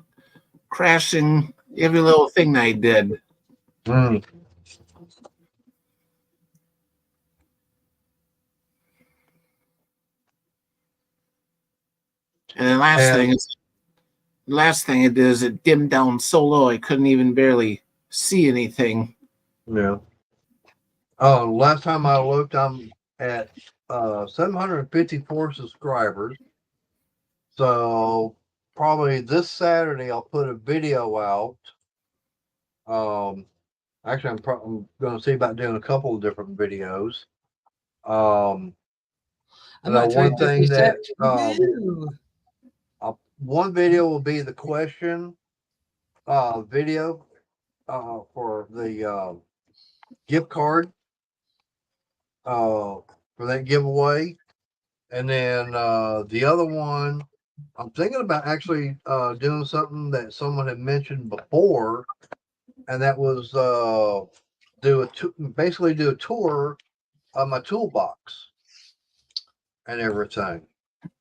crashing every little thing I did. Mm. And the last thing it did is it dimmed down so low I couldn't even barely see anything. Yeah. Oh, last time I looked, I'm at 754 subscribers. So probably this Saturday I'll put a video out. Actually, I'm going to see about doing a couple of different videos. I'm at One thing that 356. one video will be the question video for the gift card for that giveaway. And then the other one, I'm thinking about actually doing something that someone had mentioned before, and that was basically do a tour of my toolbox and everything.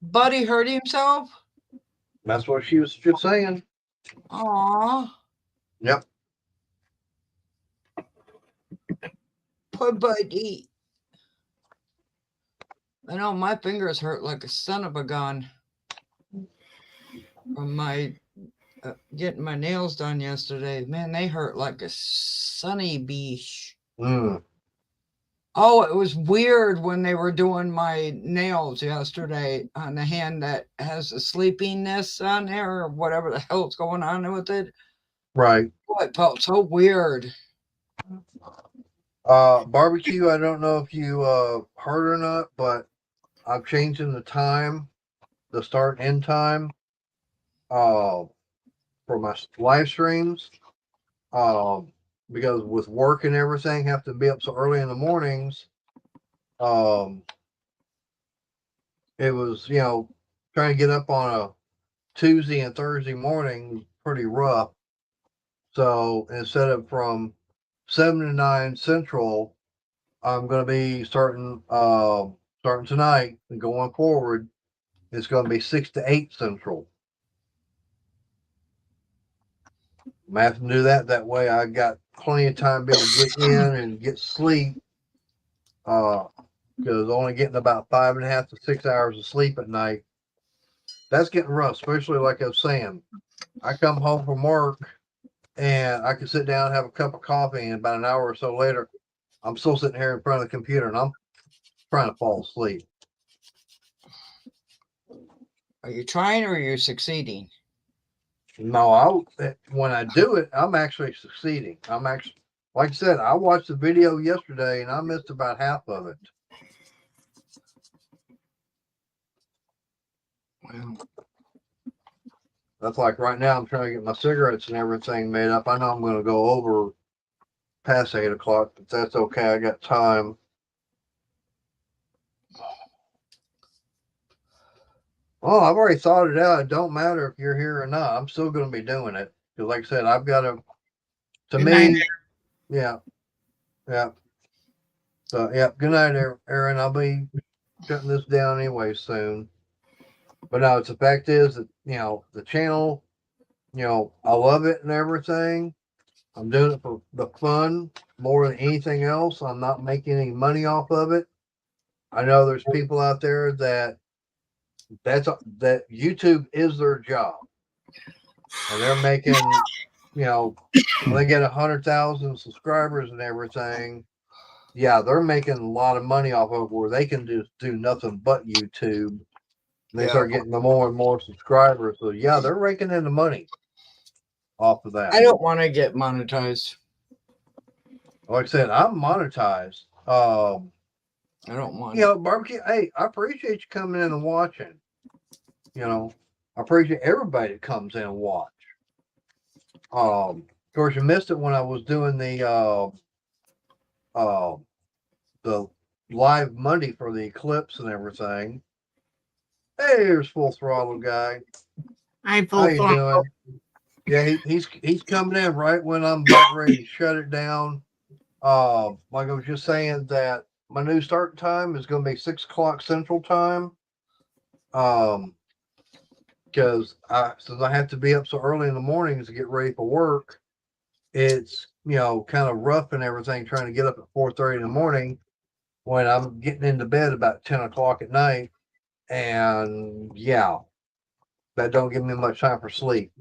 Buddy hurt himself? That's what she was just saying. Aw. Yep. Poor Buddy. I know my fingers hurt like a son of a gun from my getting my nails done yesterday. Man, they hurt like a sunny beach. Mm. Oh, it was weird when they were doing my nails yesterday on the hand that has the sleepiness on there or whatever the hell's going on with it. Right. Oh, it felt so weird. Barbecue, I don't know if you heard or not, but I'm changing the time, the start and end time, for my live streams. Because with work and everything, have to be up so early in the mornings. Um, it was, trying to get up on a Tuesday and Thursday morning, pretty rough. So instead of from 7 to 9 Central, I'm going to be starting tonight and going forward. It's going to be 6 to 8 Central. I'm having to do that way. I got plenty of time to be able to get in and get sleep. Because only getting about 5.5 to 6 hours of sleep at night, that's getting rough. Especially like I was saying, I come home from work and I can sit down and have a cup of coffee, and about an hour or so later, I'm still sitting here in front of the computer and I'm trying to fall asleep. Are you trying or are you succeeding? No, when I do it, I'm actually succeeding. I'm actually, like I said, I watched the video yesterday and I missed about half of it. Well, That's like right now, I'm trying to get my cigarettes and everything made up. I know I'm going to go over past 8 o'clock, but that's okay. I got time. Oh, I've already thought it out. It don't matter if you're here or not. I'm still going to be doing it. Because like I said, I've got to good night. me, yeah. So, yeah, good night, Aaron. I'll be shutting this down anyway soon. But no, the fact is that, the channel, I love it and everything. I'm doing it for the fun more than anything else. I'm not making any money off of it. I know there's people out there that YouTube is their job. And they're making, when they get 100,000 subscribers and everything, yeah, they're making a lot of money off of it where they can just do nothing but YouTube. They start getting the more and more subscribers. So yeah, they're raking in the money off of that. I don't want to get monetized. Like I said, I'm monetized. I don't want Barbecue. Hey, I appreciate you coming in and watching. I appreciate everybody that comes in and watch. Of course, you missed it when I was doing the live Monday for the eclipse and everything. Hey, here's Full Throttle guy. Hi, How you doing? Yeah, he's coming in right when I'm about ready to shut it down. Like I was just saying that my new start time is going to be 6 o'clock Central Time. Because since I have to be up so early in the mornings to get ready for work, it's kind of rough and everything trying to get up at 4:30 in the morning when I'm getting into bed about 10 o'clock at night, and yeah, that don't give me much time for sleep.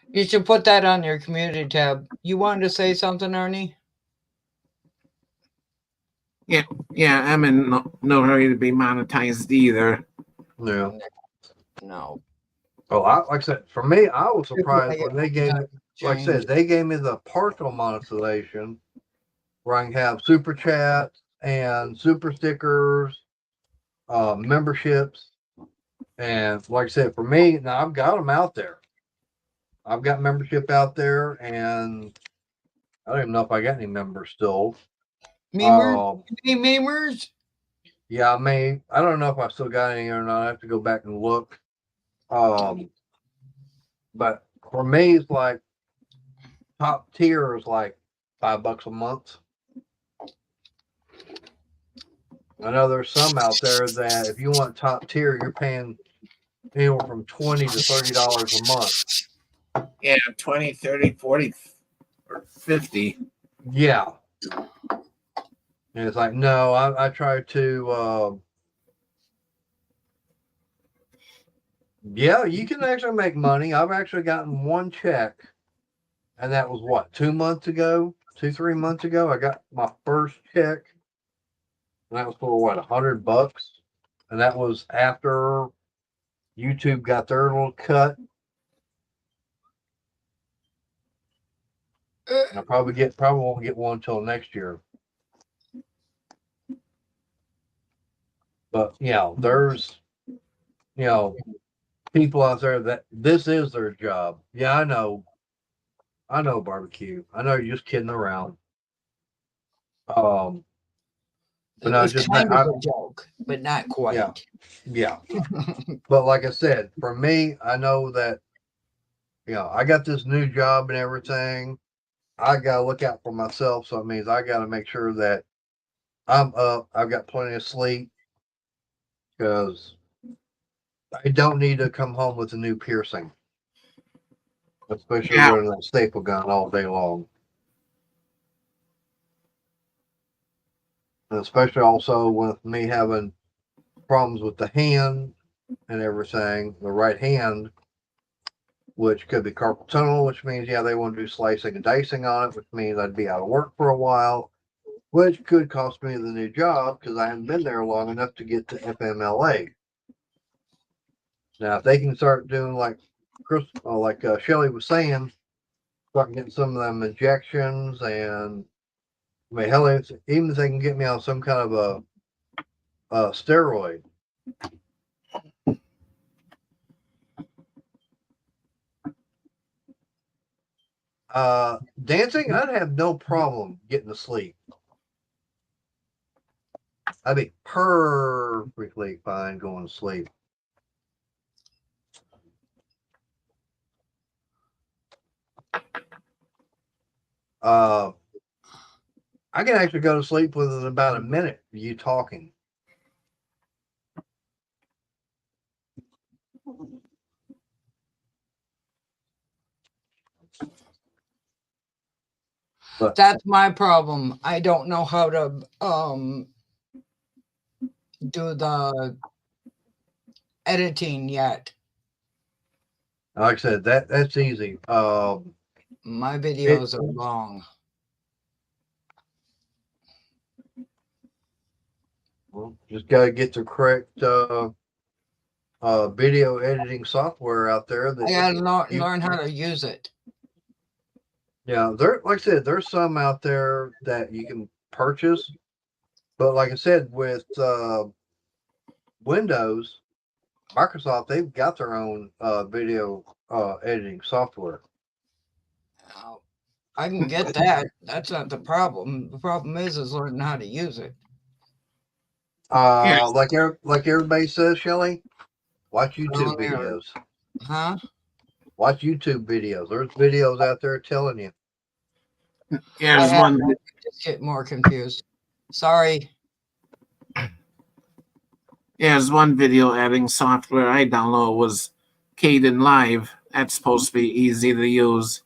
You should put that on your community tab. You wanted to say something, Ernie? Yeah, I'm in no hurry to be monetized either. Yeah. No. Well, like I said, for me, I was surprised when they gave me, like I said, they gave me the partial monetization where I can have super chat and super stickers, memberships. And like I said, for me, now I've got them out there. I've got membership out there, and I don't even know if I got any members still. Memers? Any memers? Yeah, I don't know if I still got any or not. I have to go back and look. But for me, it's like top tier is like $5 a month. I know there's some out there that if you want top tier, you're paying anywhere from $20 to $30 a month. Yeah, 20, 30, 40, or 50. Yeah. And it's like, no, I try to Yeah, you can actually make money. I've actually gotten one check, and that was what, 2 months ago, 3 months ago. I got my first check, and that was for what, $100, and that was after YouTube got their little cut. And I probably won't get one until next year. But there's you know people out there that this is their job. Yeah, I know barbecue. I know you're just kidding around. Um, but It no, was just kind of a joke, but not yeah, quite. yeah. But like I said, for me, I know that I got this new job and everything. I gotta look out for myself, so it means I gotta make sure that I'm up. I've got plenty of sleep because I don't need to come home with a new piercing, especially Yeah. running that staple gun all day long. And especially also with me having problems with the hand and everything, the right hand, which could be carpal tunnel, which means, they want to do slicing and dicing on it, which means I'd be out of work for a while, which could cost me the new job because I haven't been there long enough to get to FMLA. Now, if they can start doing like Shelly was saying, start getting some of them injections, and I mean, hell, even if they can get me on some kind of a steroid. Dancing, I'd have no problem getting to sleep. I'd be perfectly fine going to sleep. Uh, I can actually go to sleep within about a minute of you talking. But That's my problem. I don't know how to do the editing yet. like I said, that's easy. My videos are long. Well, just gotta get the correct video editing software out there I that gotta you learn how to use it. there, like I said, there's some out there that you can purchase, but like I said, with Windows, Microsoft, they've got their own video editing software. I can get that. That's not the problem. The problem is learning how to use it. Yes. Like everybody says, Shelly, watch YouTube Earlier. videos. Huh? Watch YouTube videos. There's videos out there telling you. What There's happened? one. I just get more confused. Sorry. There's one video editing software I downloaded was Caden Live. That's supposed to be easy to use.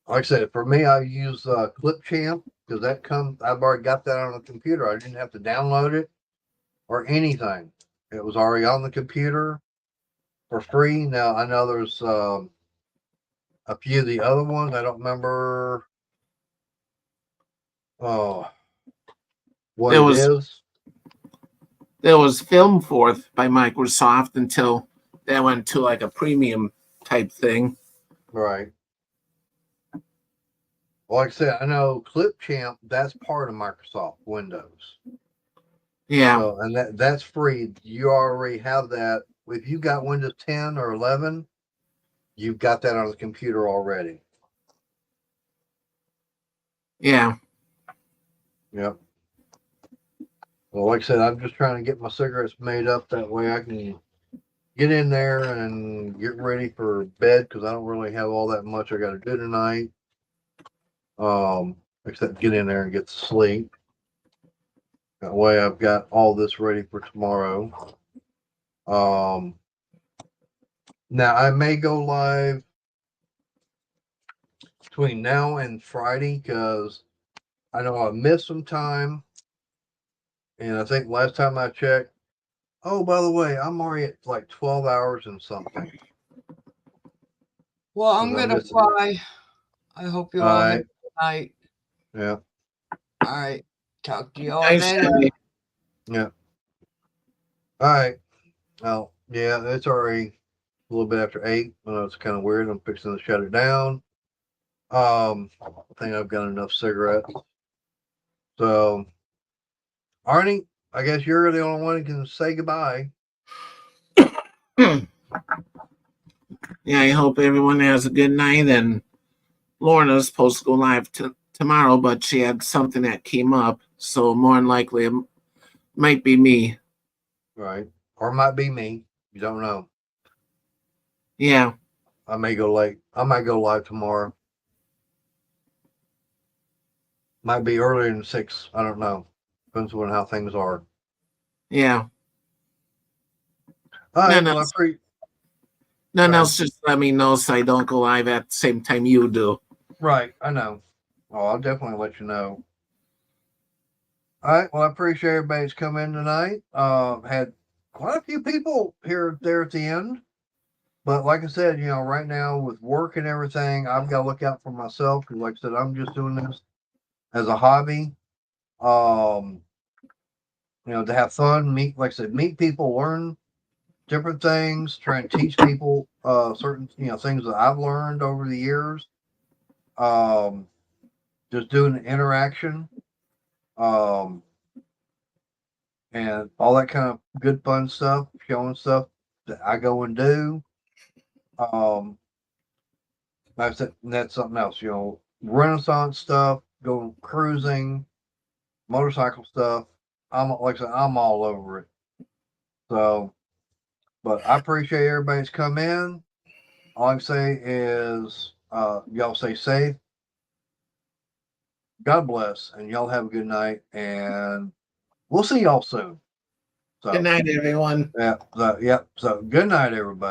Like I said, for me, I use Clipchamp because I've already got that on the computer. I didn't have to download it or anything. It was already on the computer for free. Now I know there's a few of the other ones. I don't remember what There it was is. there was Filmforth by Microsoft until that went to like a premium type thing. Right. Well, like I said, I know Clipchamp, that's part of Microsoft Windows. Yeah. So, and that's free. You already have that. If you got Windows 10 or 11, you've got that on the computer already. Yeah. Yep. Well, like I said, I'm just trying to get my cigarettes made up. That way I can get in there and get ready for bed because I don't really have all that much I got to do tonight. Except get in there and get to sleep. That way I've got all this ready for tomorrow. Now I may go live between now and Friday because I know I missed some time. And I think last time I checked, Oh, by the way, I'm already at like 12 hours and something. Well, I'm 'Cause gonna missing it. fly. I hope you All all have a right. good night. Yeah. All right. Talk to you all Nice, later. Shelly. Yeah. All right. Well, yeah, it's already a little bit after 8. I know it's kind of weird. I'm fixing to shut it down. I think I've got enough cigarettes. So, Arnie, I guess you're the only one who can say goodbye. Yeah, I hope everyone has a good night. And Lorna's supposed to go live tomorrow, but she had something that came up. So more than likely, it might be me. Right. Or it might be me. You don't know. Yeah. I may go late. I might go live tomorrow. Might be earlier than 6. I don't know. Depends on how things are. Yeah. All right. None Well, else, Go ahead. just let me know so I don't go live at the same time you do. Right. I know. Oh, I'll definitely let you know. All right. Well, I appreciate everybody's come in tonight. Had quite a few people here there at the end. But like I said, right now with work and everything, I've got to look out for myself because, like I said, I'm just doing this as a hobby. Um, to have fun, like I said, meet people, learn different things, try and teach people certain, things that I've learned over the years. Um, just doing the interaction, um, and all that kind of good fun stuff, showing stuff that I go and do. Um, that's something else, Renaissance stuff, go cruising, motorcycle stuff. Like I said, I'm all over it. So, but I appreciate everybody's come in. All I can say is, y'all stay safe. God bless, and y'all have a good night. And we'll see y'all soon. Good So, night, everyone. yeah. So good night, everybody.